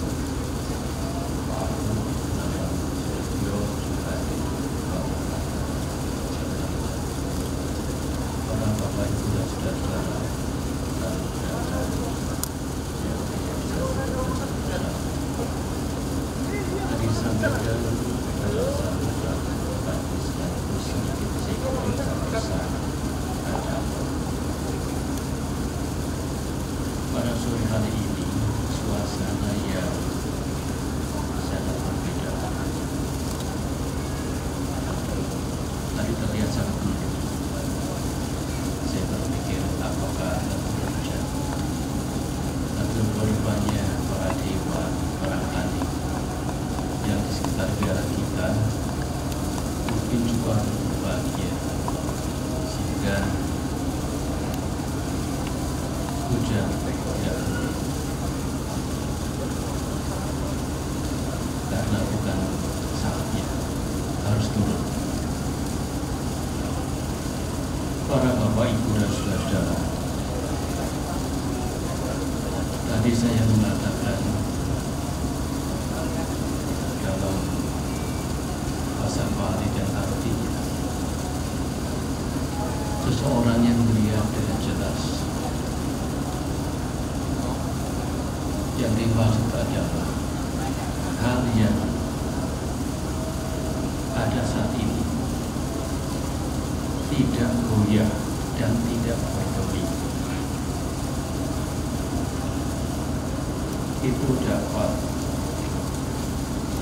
para bapak ibu dan saudara tadi sampaikan dalam sambutan bagus dan sedikit pada sore hari ini suasana yang sangat berbeda. Tadi terlihat sangat mendung. Saya berpikir apakah akan hujan. Tapi rupanya para dewa, para ahli yang di sekitar wilayah kita mungkin juga berbahagia sehingga hujan tidak turun. Karena bukan saatnya harus turun. Para bapak ibu dan saudara, tadi saya mengatakan dalam pasal balik dan artinya seseorang yang melihat dengan jelas yang dimaksud adalah hal yang ada saat ini tidak goyah dan tidak peduli. Itu dapat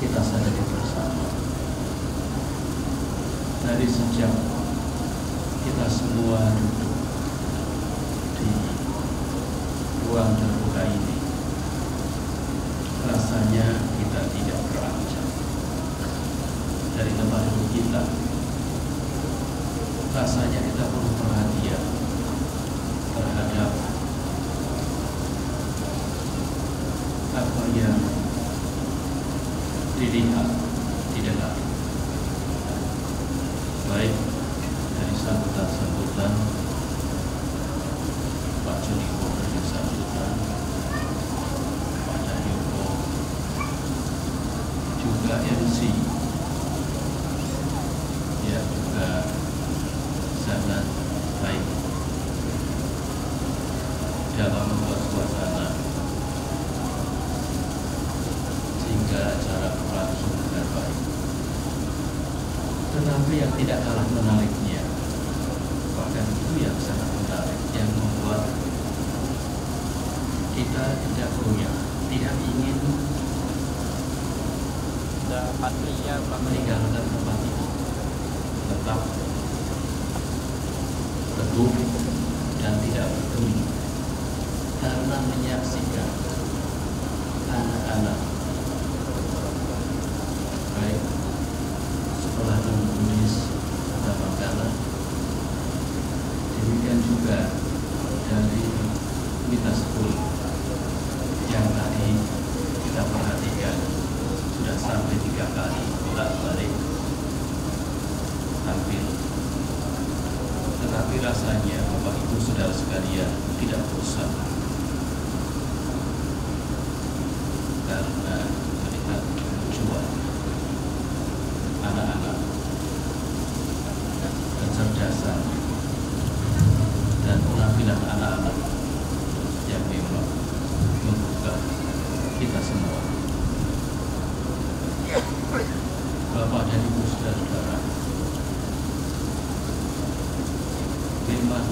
kita sadari bersama. Dari sejak kita semua duduk di ruang terbuka ini, rasanya kita tidak beranjak dari tempat duduk kita rasanya kita perlu perhatian terhadap apa yang dilihat, didengar. Baik dari sambutan-sambutan Pak Juniko dari sambutan Pak Cahyopo, juga MC ya juga sangat baik dalam membuat suasana sehingga acara berlangsung dengan baik. Tetapi yang tidak kalah menariknya, bahkan itu yang sangat menarik, yang membuat kita tidak goyah, tidak ingin meninggalkan tempat ini, tetap teduh dan tidak bergeming karena menyaksikan anak-anak baik sekolah non-Buddhis Kota Bangkalan, demikian juga dari Mita School yang tadi kita perhatikan sudah sampai 3 kali bolak-balik tampil. Tetapi rasanya Bapak Ibu Saudara sekalian tidak bosan karena melihat kelucuan anak-anak, kecerdasan dan penampilan anak-anak yang memang membuka kita semua. Bapak dan Ibu Saudara, memang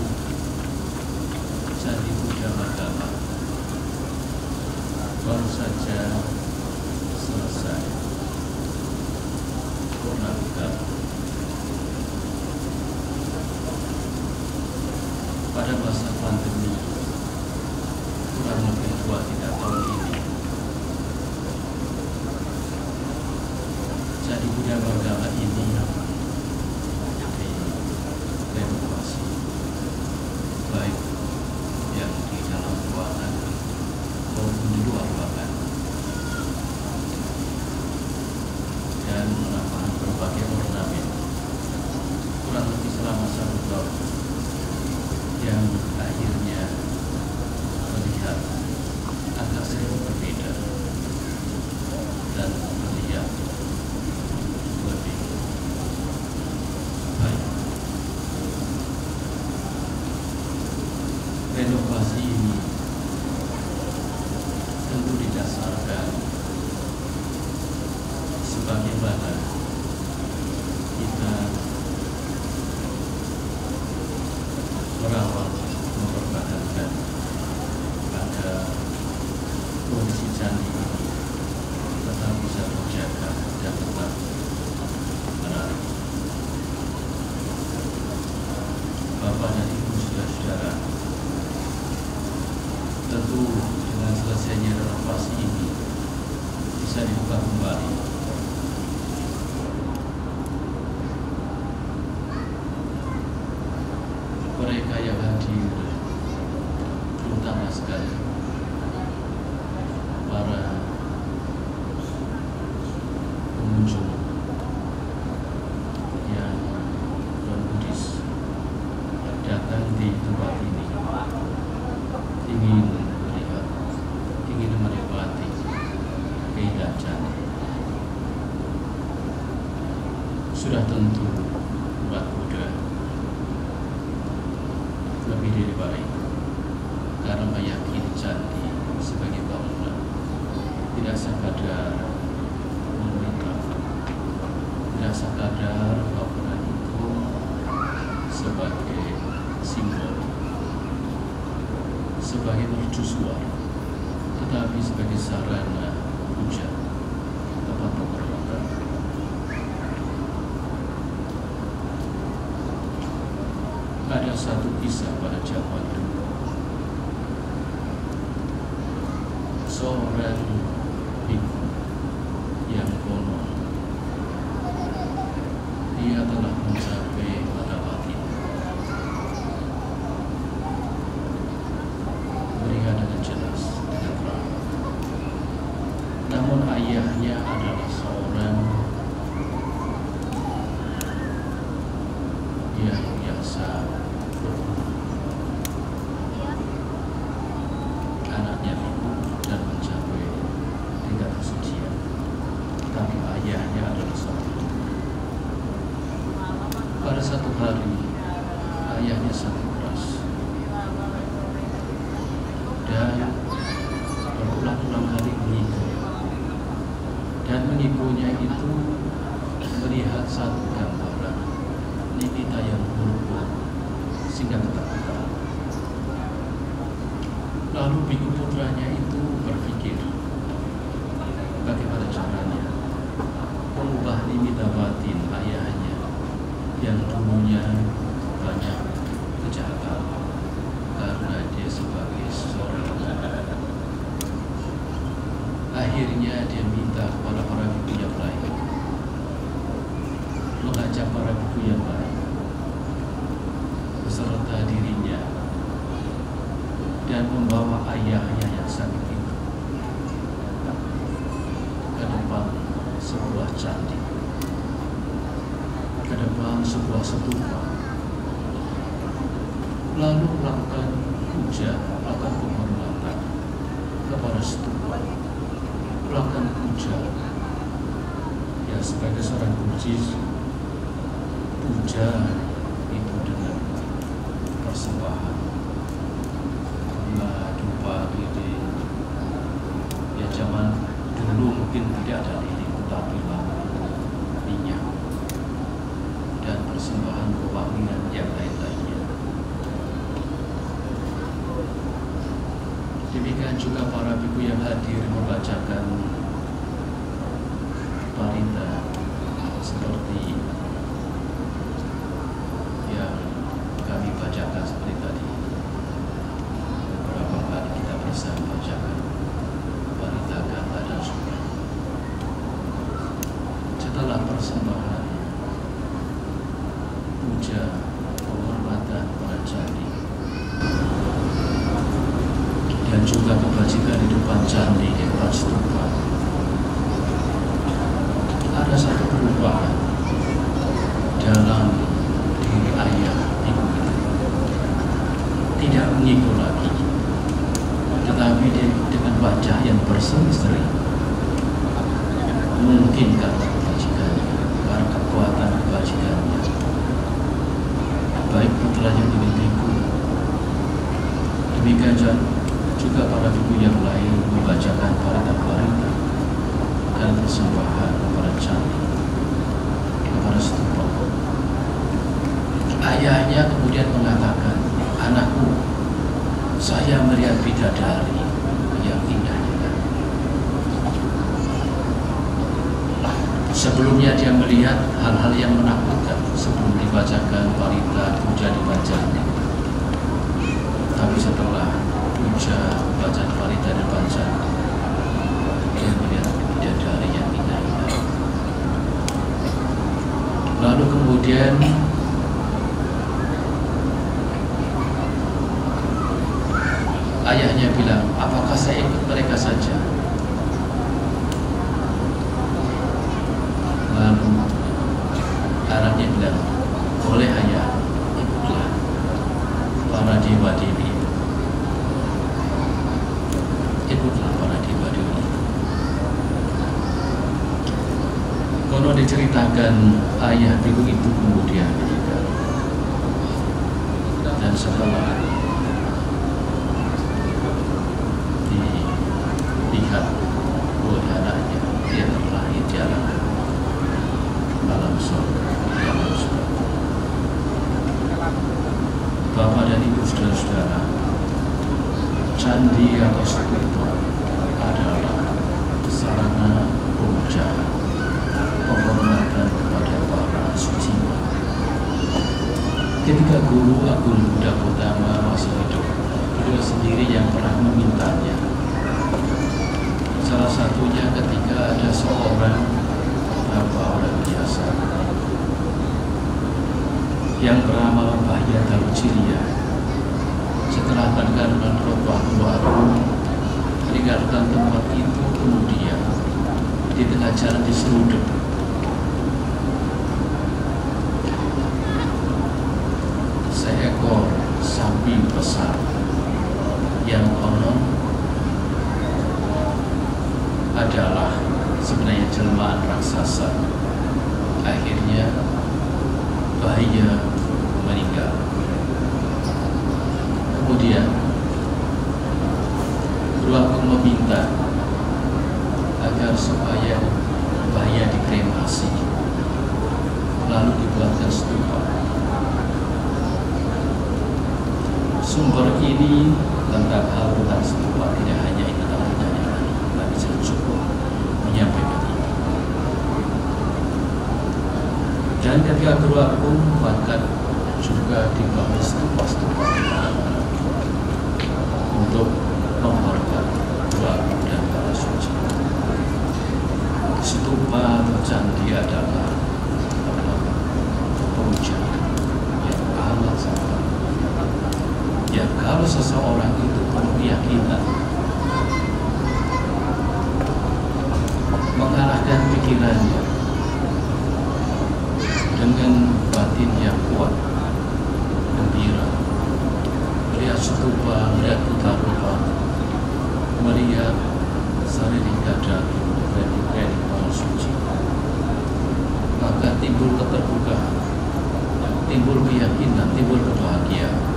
Candi Buddha Magama baru saja selesai purnawita pada masa pandemi kurang lebih 2-3 tahun ini. Candi Buddha Magama ini direnovasi, baik yang di dalam ruangan maupun di luar ruangan, dan menambahkan berbagai ornamen kurang lebih selama 1 tahun, yang akhirnya terlihat agak sedikit berbeda dan terlihat lebih baik. Renovasi ini tentu didasarkan sebagaimana kita merawat, mempertahankan pada kondisi candi ini tetap bisa terjaga dan tetap menarik. Bapak dan Ibu Saudara, tentu dengan selesainya renovasi ini bisa dibuka kembali. Mereka yang hadir, terutama sekali para pengunjung yang non-Buddhis datang di tempat ini, ingin melihat, ingin menikmati keindahan candi. Sudah tentu umat Buddha lebih dari baik karena meyakini candi sebagai bangunan tidak sekadar monumental, tidak sekadar bangunan itu sebagai simbol, sebagai mercusuar, tetapi sebagai sarana puja tempat penghormatan. Ada satu kisah pada zaman dulu, seorang biku yang konon dia telah mencapai mata batin yang biasa anaknya ribut dan mencapai tingkat kesucian, tapi ayahnya adalah seorang ibu. Pada satu hari ayahnya sakit keras dan berulang-ulang kali mengibu, dan mengibunya itu melihat satu gambaran Nitita yang buruk sehingga ketakutan. Lalu biku putranya itu berpikir bagaimana caranya mengubah Nitita batin ayahnya yang dulunya banyak kejahatan karena dia sebagai seorang. Akhirnya dia minta kepada para biku yang lain, mengajak para biku yang lain beserta dirinya dan membawa ayahnya yang sakit itu ke depan sebuah candi, ke depan sebuah stupa, lalu melakukan puja, melakukan penghormatan kepada stupa, melakukan puja ya sebagai seorang kudus. Puja itu dengan persembahan bunga, dupa, lilin. Ya zaman dulu mungkin tidak ada lilin, tetapi minyak dan persembahan pewangian yang lain-lainnya. Demikian juga para biku yang hadir membacakan parita seperti yang kami bacakan seperti tadi. Beberapa kali kita bisa membacakan parita kata dan surat. Setelah persembahan puja penghormatan pada candi dan juga kebajikan di depan candi, di depan stupa, ada satu perubahan dalam diri ayah ibu itu. Tidak mengibu lagi, tetapi dengan wajah yang berseri-seri. Mungkin karena kebajikannya, karena kekuatan kebajikannya, baik putranya dengan biku, demikian juga para biku yang lain membacakan parita-parita dan persembahan kepada candi, kepada stupa. Ayahnya kemudian mengatakan, "Anakku, saya melihat bidadari yang indah." Sebelumnya dia melihat hal-hal yang menakutkan sebelum dibacakan parita puja dibacanya. Tapi setelah puja bacaan parita dibaca, dia melihat bidadari yang indah-indah. Lalu kemudian ayahnya bilang, "Apakah saya ikut mereka saja?" Lalu anaknya bilang, "Boleh ayah, ikutlah para dewa-dewi. Ikutlah para dewa-dewi." Konon diceritakan ayah biku itu kemudian meninggal, dan setelah dilihat oleh anaknya, dia terlahir di alam surga, di alam surga. Bapak dan Ibu, saudara-saudara, candi atau stupa adalah sarana puja penghormatan kepada para suci. Ketika Guru Agung Buddha Gautama masih hidup, beliau sendiri yang pernah memintanya. Salah satunya ketika ada seorang orang biasa yang bernama Mbah Yadaru Cilia, setelah meninggalkan Rotuah Agung, meninggalkan tempat itu, kemudian di tengah jalan diseruduk besar yang konon adalah sebenarnya jelmaan raksasa. Akhirnya bahaya meninggal. Kemudian Guru Agung meminta agar supaya bahaya dikremasi, lalu dibuatkan stupa. Sumber ini tentang hal tentang stupa tidak hanya itu dalam pertanyaan, tapi sudah cukup menyampaikan ini. Dan ketika Guru Agung bahkan juga dibangun stupa-stupa untuk menghormat Guru Agung dan para suci. Stupa atau candi adalah pemujaan yang amat sangat. Ya, kalau seseorang itu penuh keyakinan, mengalahkan pikirannya dengan batin yang kuat, gembira, melihat stupa, melihat putar-putar, melihat Saririka dan relik-relik para suci, maka timbul keterbukaan, timbul keyakinan, timbul kebahagiaan.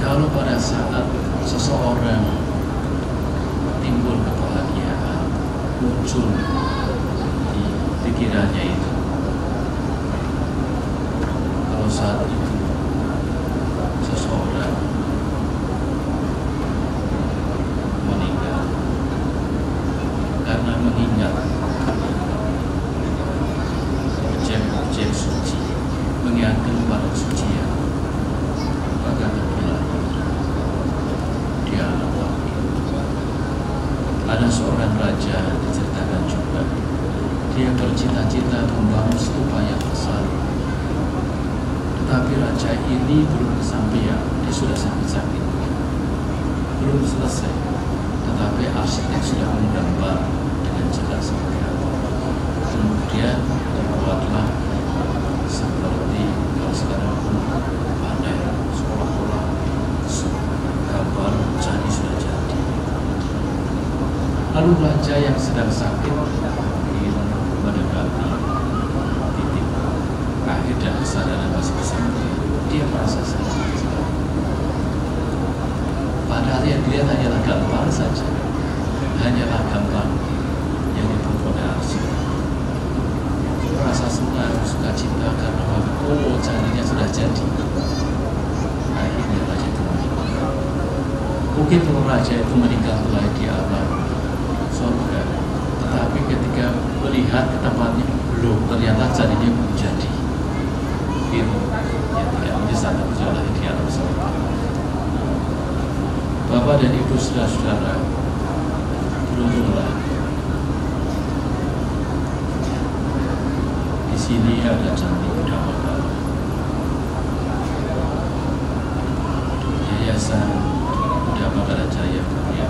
Kalau pada saat seseorang timbul kebahagiaan, muncul di pikirannya itu, kalau saat itu seseorang meninggal karena mengingat objek-objek suci, mengingat keluar kesucian, maka terpulang di alam bawah. Ada seorang raja diceritakan juga, dia bercita-cita membangun stupa yang besar, tetapi raja ini belum kesampaian, dia sudah sakit-sakit, belum selesai, tetapi arsitek sudah menggambar dengan jelas seperti apa. Kemudian dibuatlah seperti kalau sekarang pun panel seolah-olah gambar candi sudah jadi. Lalu raja yang sedang sakit mendekati titik akhir dan kesadaran masih bersama, dia merasa sakit sekali. Padahal yang dilihat hanyalah gambar saja, hanyalah gambar yang dibuat oleh arsitek. Merasa senang, sukacita karena candinya sudah jadi. Akhirnya raja itu meninggal. Mungkin kalau raja itu meninggal telah di alam surga, tetapi ketika melihat ke tempatnya, belum, ternyata candinya belum jadi. Itu yang tidak menyesal berjalan di alam surga. Bapak dan Ibu saudara-saudara, beruntunglah di sini ada candi Buddha Makala. Yayasan Buddha Makala Jaya Karya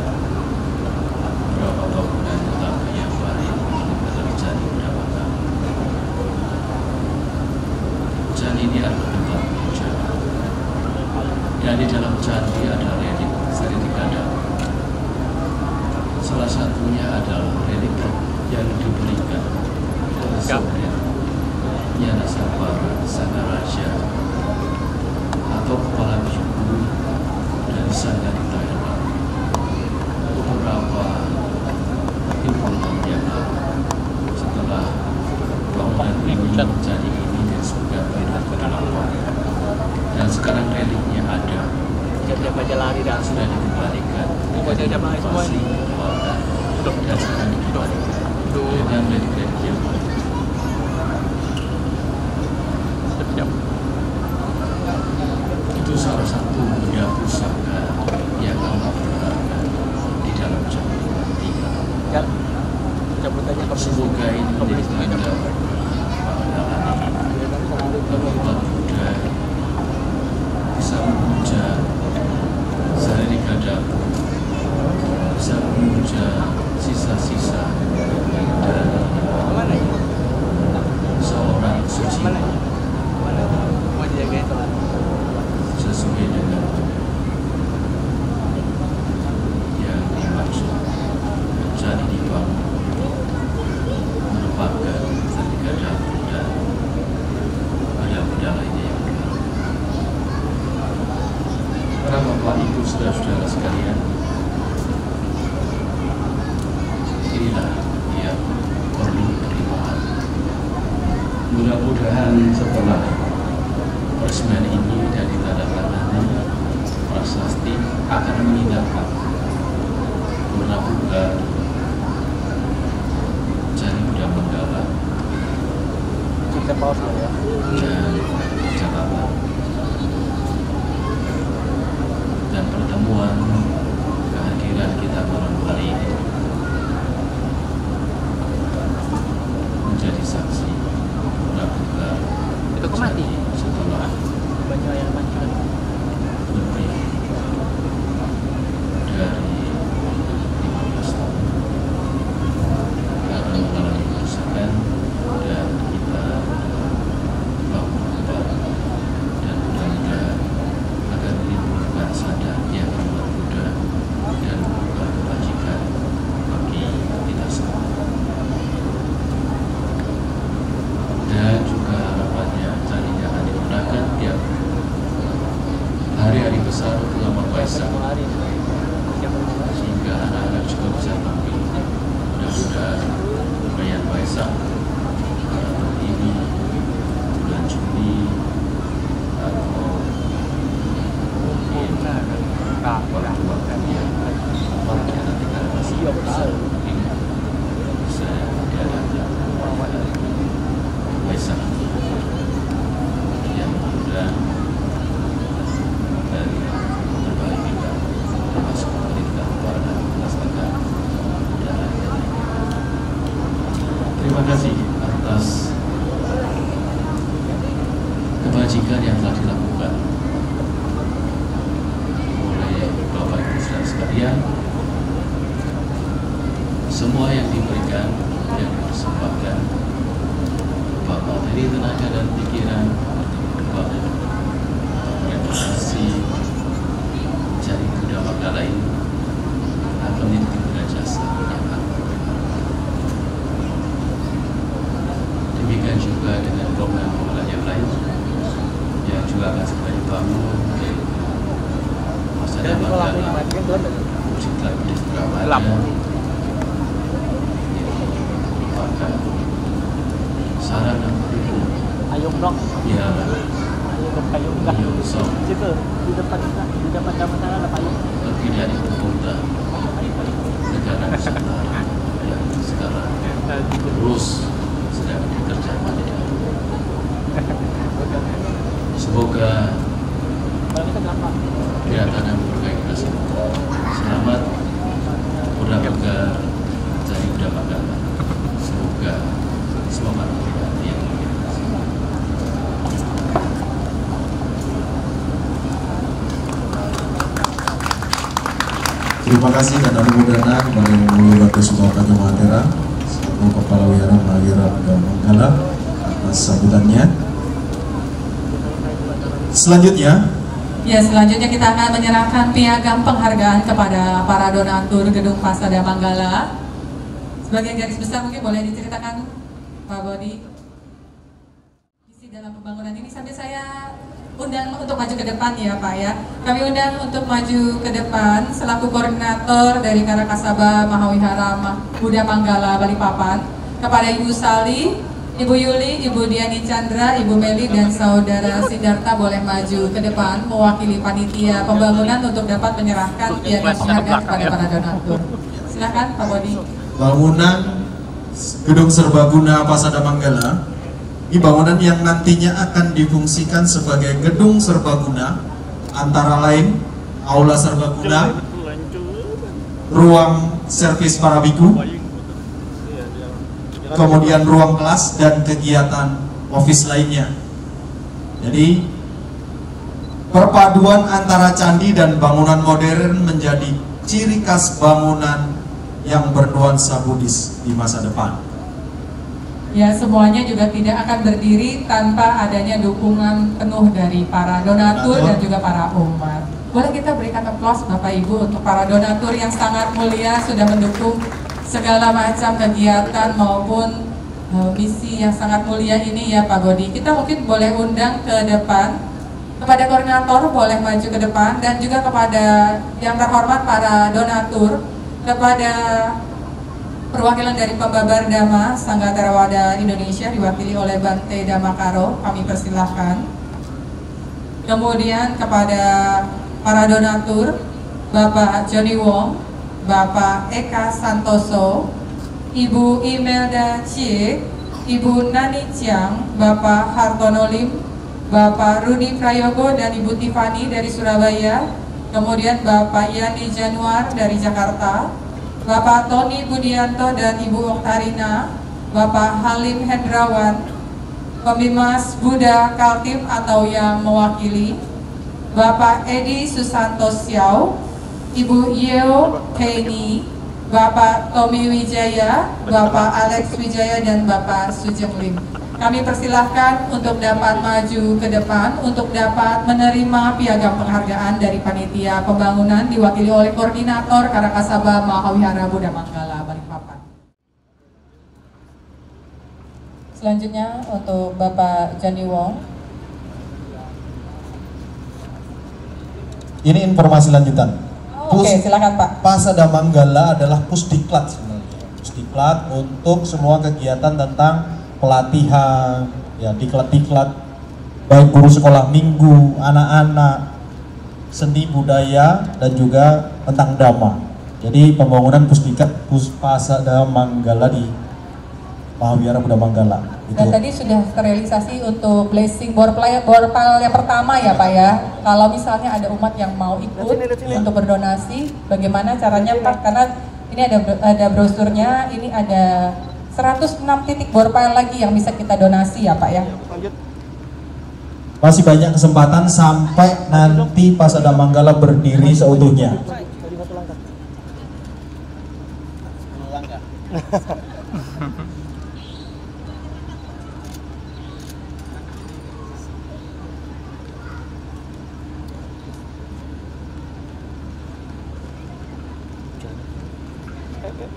beberapa bangunan tetapi yang baik adalah candi Buddha Makala. Candi ini adalah tempat puja, dan di dalam candi ada relik Saririka. Salah satunya adalah relik yang diberikan oleh Sohret Yanasabara Sangaraja atau kepala biku dari Sangha di Thailand beberapa puluhan yang lalu. Setelah bangunan ini menjadi ini dan surga dan sekarang reliknya ada, sudah dikembalikan masih dan sekarang dikembalikan dengan relik-relik yang itu salah satu benda pusaka yang amat berharga di dalam candi tiga. Semoga ini menjadi tanda bahwa Buddha bisa memuja Saririka Dapu, bisa memuja sisa-sisa dari mudah-mudahan setelah peresmian ini dan ditandatangani prasasti akan mengindahkan Purnabuga Candi Buddha Manggala dan Jakarta, dan pertemuan kehadiran kita malam hari ini menjadi saksi Purnabuga Candi setelah lebih dari 15 tahun karena mengalami kerusakan, dan kita bangun kembali, dan mudah-mudahan akan menimbulkan sadar yang umat Buddha dan membuka kebajikan bagi kita semua. Dan juga harapannya carinya akan digunakan tiap hari-hari besar ulama Waisak, sehingga anak-anak juga bisa tampil. Mudah-mudahan perayaan Waisak ini bulan Juni atau mungkin waktu-waktu yang nanti karena masih besar mungkin bisa diadakan Waisak yang mudah dari berbagai kita, termasuk pemerintah pada melaksanakan dan terima kasih atas kebajikan yang telah dilakukan oleh Bapak Ibu saudara sekalian. Semua yang diberikan, yang dipersembahkan, Bapak materi, tenaga, dan pikiran, Bapak representasi Candi Buddha Manggala ini akan menjadi jasa yang akan demikian juga dengan bangunan yang lain yang juga akan segera dibangun di masa Manggala, Citra Buddha merupakan sarana pendukung yang menyongsong perpindahan ibu kota negara Nusantara yang sekarang terus sedang dikerjakan. Semoga kedatangan berbagai kita semua selamat Purnabuga Candi Buddha Manggala. Semoga semangat kita yang Terima kasih dan anumodana kepada Yang Mulia Batu Sumatera Matera selaku Kepala Wihara Mahira Buddha Manggala atas sambutannya. Selanjutnya kita akan menyerahkan piagam penghargaan kepada para donatur Gedung Pasada Manggala. Sebagian garis besar mungkin boleh diceritakan Pak Bodi isi dalam pembangunan ini, sambil saya undang untuk maju ke depan ya Pak ya. Kami undang untuk maju ke depan selaku koordinator dari Karakasaba Mahawihara Buddha Manggala Balikpapan kepada Ibu Sali, Ibu Yuli, Ibu Diani Chandra, Ibu Meli, dan Saudara Sidarta boleh maju ke depan mewakili panitia pembangunan untuk dapat menyerahkan piagam penghargaan kepada para donatur. Silakan Pak Bodi. Bangunan Gedung Serbaguna Pasada Manggala ini bangunan yang nantinya akan difungsikan sebagai gedung serbaguna, antara lain aula serbaguna, ruang servis para biku, kemudian ruang kelas dan kegiatan office lainnya. Jadi perpaduan antara candi dan bangunan modern menjadi ciri khas bangunan yang bernuansa Buddhis di masa depan. Ya, semuanya juga tidak akan berdiri tanpa adanya dukungan penuh dari para donatur dan juga para umat. Boleh kita berikan aplaus Bapak Ibu untuk para donatur yang sangat mulia sudah mendukung segala macam kegiatan maupun misi yang sangat mulia ini ya Pak Bodi. Kita mungkin boleh undang ke depan, kepada koordinator boleh maju ke depan, dan juga kepada yang terhormat para donatur, kepada perwakilan dari Pembabar Dhamma Sangga Theravada Indonesia diwakili oleh Bante Dhammakaro, kami persilahkan. Kemudian kepada para donatur, Bapak Johnny Wong, Bapak Eka Santoso, Ibu Imelda Cie, Ibu Nani Chiang, Bapak Hartono Lim, Bapak Rudi Prayogo dan Ibu Tiffany dari Surabaya, kemudian Bapak Yani Januar dari Jakarta, Bapak Tony Budianto dan Ibu Oktarina, Bapak Halim Hendrawan, Pemimas Buddha Kaltim atau yang mewakili, Bapak Edi Susanto Siau, Ibu Yeo Heini, Bapak Tommy Wijaya, Bapak Alex Wijaya dan Bapak Sujeng Lim. Kami persilahkan untuk dapat maju ke depan untuk dapat menerima piagam penghargaan dari Panitia Pembangunan diwakili oleh Koordinator Karakasaba Mahawihara Buddha Manggala Balikpapan. Selanjutnya untuk Bapak Johnny Wong. Ini informasi lanjutan. Oke, silakan Pak. Pasada Manggala adalah pusdiklat sebenarnya. Pusdiklat untuk semua kegiatan tentang pelatihan, ya diklat-diklat, baik guru sekolah minggu, anak-anak, seni budaya dan juga tentang dhamma. Jadi pembangunan pusdiklat Pasada Manggala di Mahawihara Buddha Manggala. Dan tadi sudah terrealisasi untuk blessing borpal yang pertama ya Pak ya. Kalau misalnya ada umat yang mau ikut untuk berdonasi, bagaimana caranya Pak? Karena ini ada brosurnya, ini ada 106 titik borpal lagi yang bisa kita donasi ya Pak ya. Masih banyak kesempatan sampai nanti Pasada Manggala berdiri seutuhnya.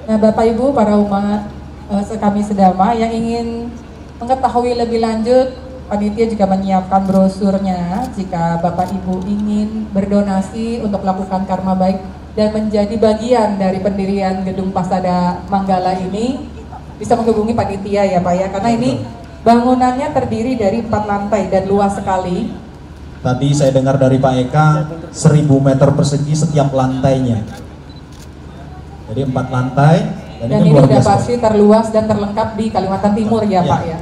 Nah Bapak Ibu para umat kami sedama yang ingin mengetahui lebih lanjut, panitia juga menyiapkan brosurnya jika Bapak Ibu ingin berdonasi untuk melakukan karma baik dan menjadi bagian dari pendirian gedung Pasada Manggala ini, bisa menghubungi panitia ya Pak ya, karena ini bangunannya terdiri dari 4 lantai dan luas sekali. Tadi saya dengar dari Pak Eka 1000 meter persegi setiap lantainya. Jadi 4 lantai. Dan ini udah pasti terluas dan terlengkap di Kalimantan Timur ya Pak ya.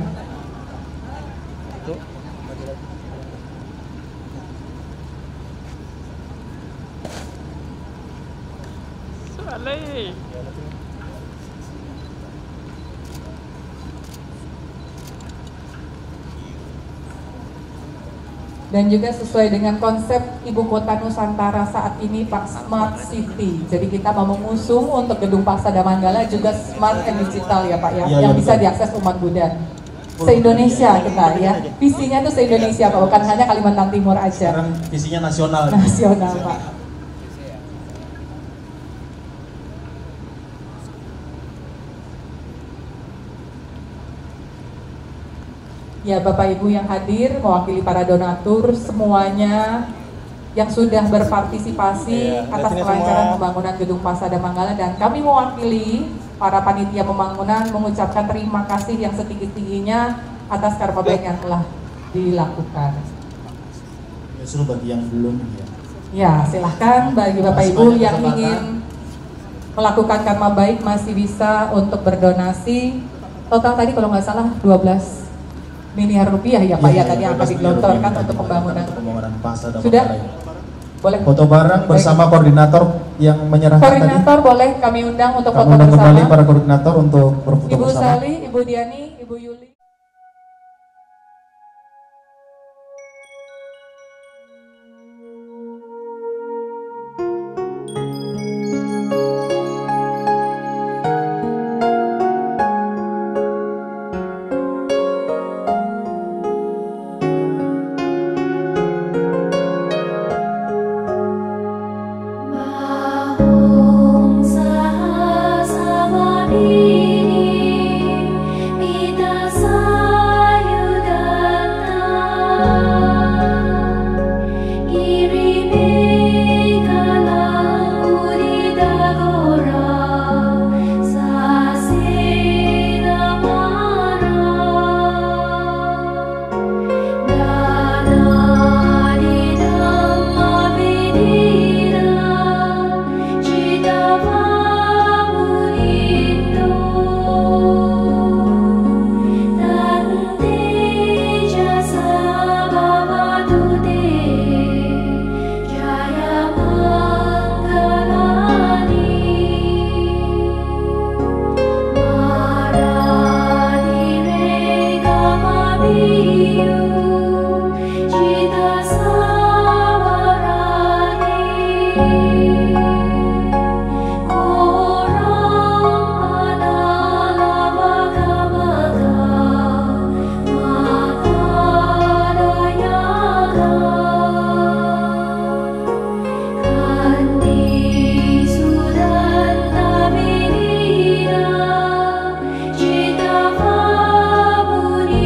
Dan juga sesuai dengan konsep Ibu Kota Nusantara saat ini Pak, Smart City. Jadi kita mau mengusung untuk gedung Pasada Manggala juga smart and digital ya Pak ya, yang bisa diakses umat Buddha se-Indonesia kita ya. Visinya tuh se-Indonesia Pak, bukan hanya Kalimantan Timur aja. Sekarang visinya nasional. Nasional Pak. Ya Bapak Ibu yang hadir, mewakili para donatur semuanya yang sudah berpartisipasi atas kelancaran pembangunan gedung Pasada Manggala, dan kami mewakili para panitia pembangunan mengucapkan terima kasih yang setinggi-tingginya atas karma baik yang telah dilakukan. Justru bagi yang belum ya. Ya silahkan bagi Bapak Ibu yang ingin melakukan karma baik masih bisa untuk berdonasi. Total tadi kalau nggak salah 12 miliar rupiah ya Pak ya, tadi yang akan digelontorkan untuk pembangunan. Pasada Sudah? Boleh. Foto bareng bersama koordinator yang menyerahkan koordinator tadi. Boleh kami undang untuk kami foto undang bersama. Kembali para koordinator untuk berfoto Ibu bersama. Sali, Ibu Diani, Ibu Yuli. Ita sa Cita Pabunindo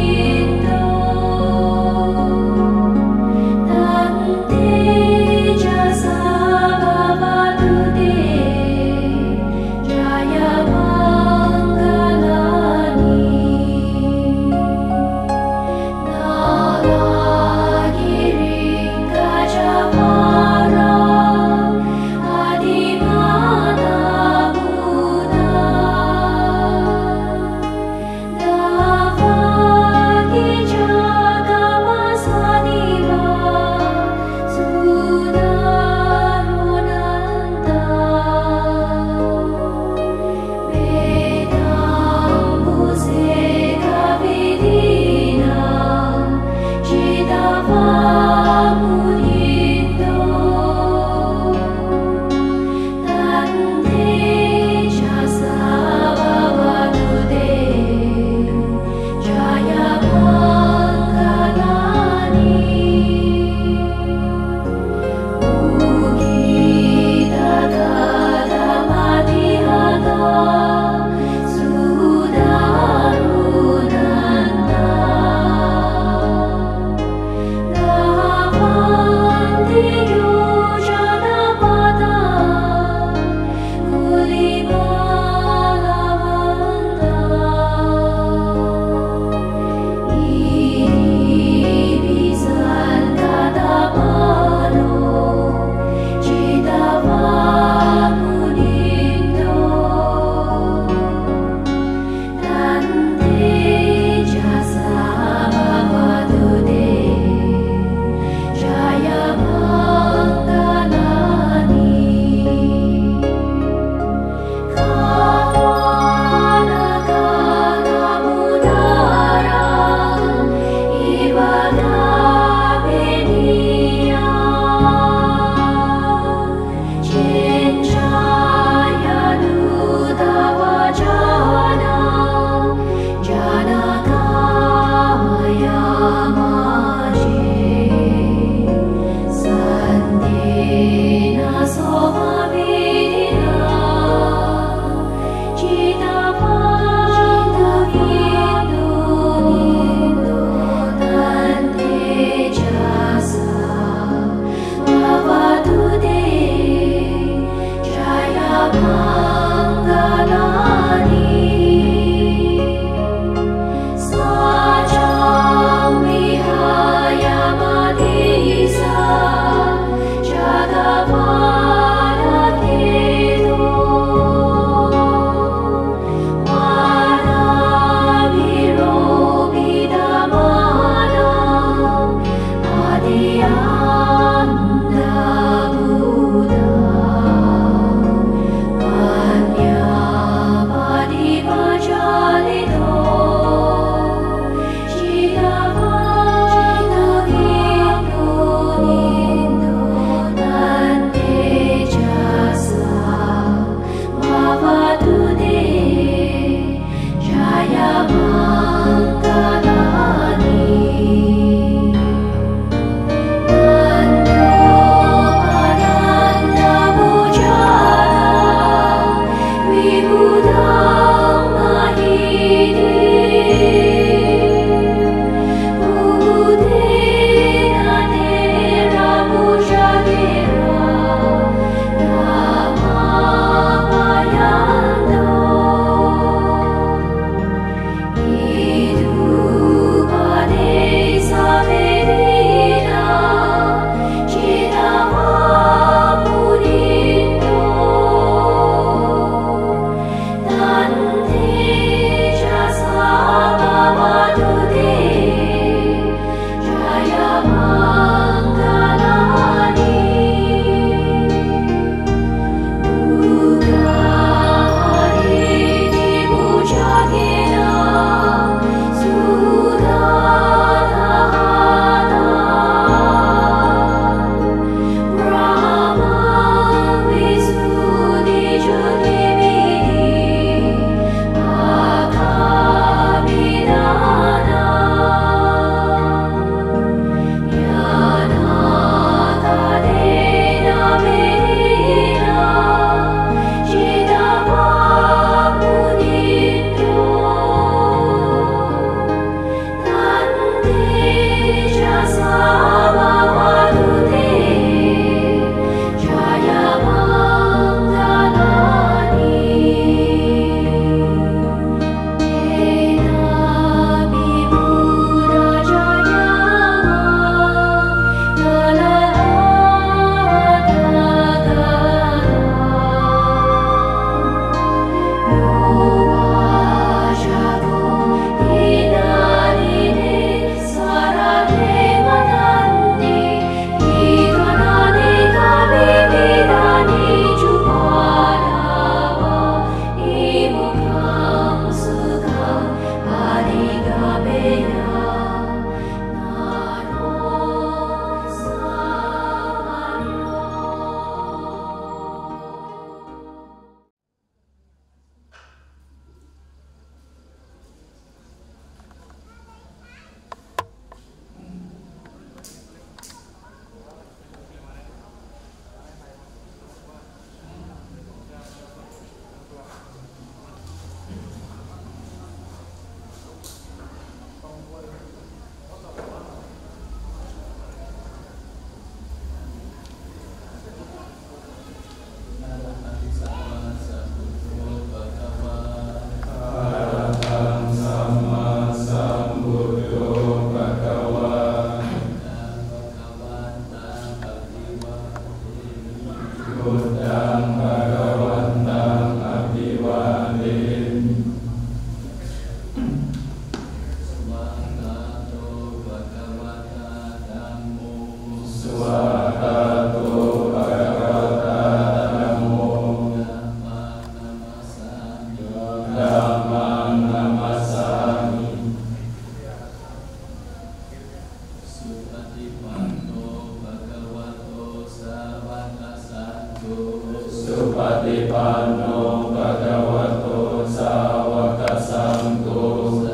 Patipanno Bhagavato Sawaka Sangho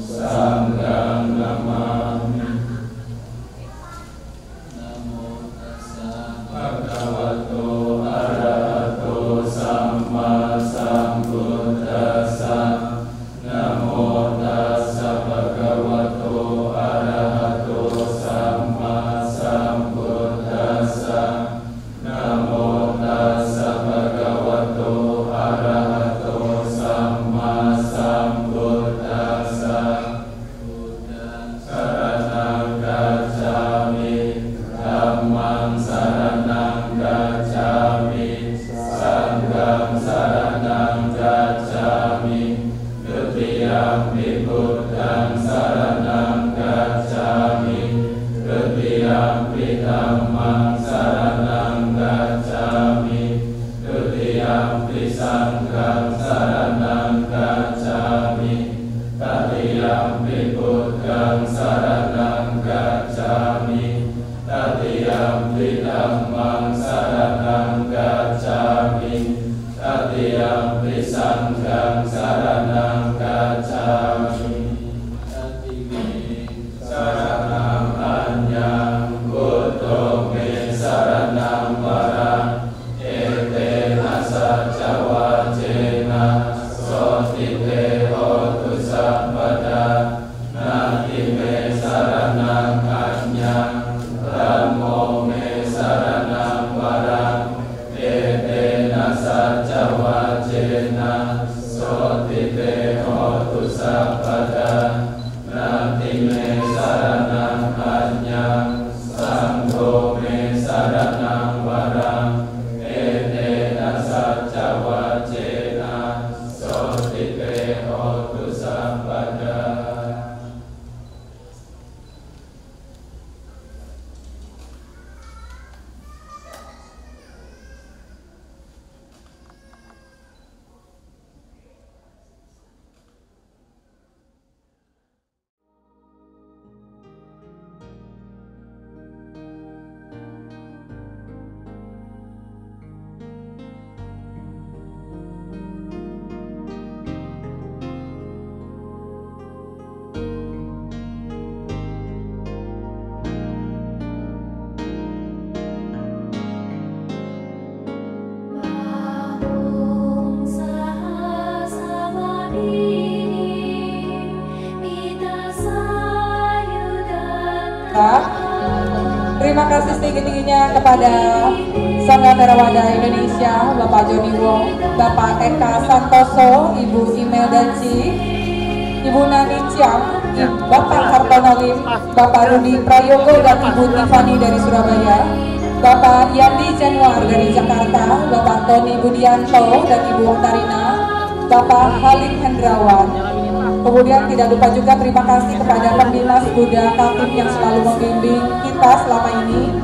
Sanghang Namami. Namo tassa Bhagavato Arahato Samma Sambuddhassa. Namo tassa Bhagavato Arahato Samma Sambuddhassa. Namo tassa Bhagavato Arahato Samma Sambuddhassa. Saranang gacchami, Dhammang saranang gacchami, Sanghang saranang gacchami, Dutiyampi Buddhang saranang gacchami, Dutiyampi Dhammang saranang gacchami, Dutiyampi Sanghang saranang gacchami, Tatiyampi Buddhang saranang gacchami, Tatiyampi Dhammang saranang gacchami, Tatiyampi Sanghang saranang gacchami. Tatimi saranang anyang, Buddho me saranang varang, ete nasa jawajena, sotite hotu sabada, nati me saranang anyang, Dhammo me saranang varang, ete nasa jawajena, sotite hotu sabada, nati me saranang anyang, Sangho me saranang varang, ete nasa jawajena, sotite hotu sabada. Terima kasih setinggi-tingginya kepada Sangga Theravada Indonesia, Bapak Joni Wong, Bapak Eka Santoso, Ibu Imel Daci, Ibu Nani Ciam, Bapak Hartono Lim, Bapak Rudi Prayogo dan Ibu Tiffany dari Surabaya, Bapak Yandi Januar dari Jakarta, Bapak Tony Budianto dan Ibu Tarina, Bapak Halim Hendrawan. Kemudian tidak lupa juga terima kasih kepada Pembina Buddha Kaltim yang selalu membimbing kita selama ini.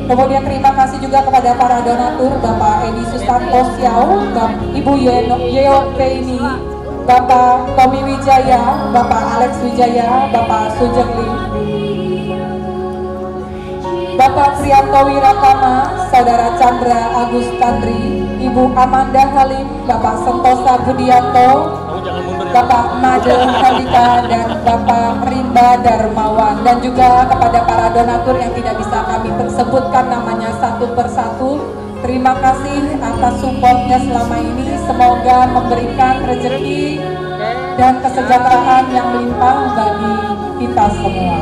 Kemudian terima kasih juga kepada para donatur, Bapak Edi Susanto Siau, Ibu Yeo Peini, Bapak Tommy Wijaya, Bapak Alex Wijaya, Bapak Sujeng Lim, Bapak Priyanto Wiratama, Saudara Chandra Agus Tandri, Ibu Amanda Halim, Bapak Sentosa Budianto, Bapak Made Handika dan Bapak Rimba Darmawan, dan juga kepada para donatur yang tidak bisa kami sebutkan namanya satu persatu. Terima kasih atas supportnya selama ini. Semoga memberikan rezeki dan kesejahteraan yang melimpah bagi kita semua.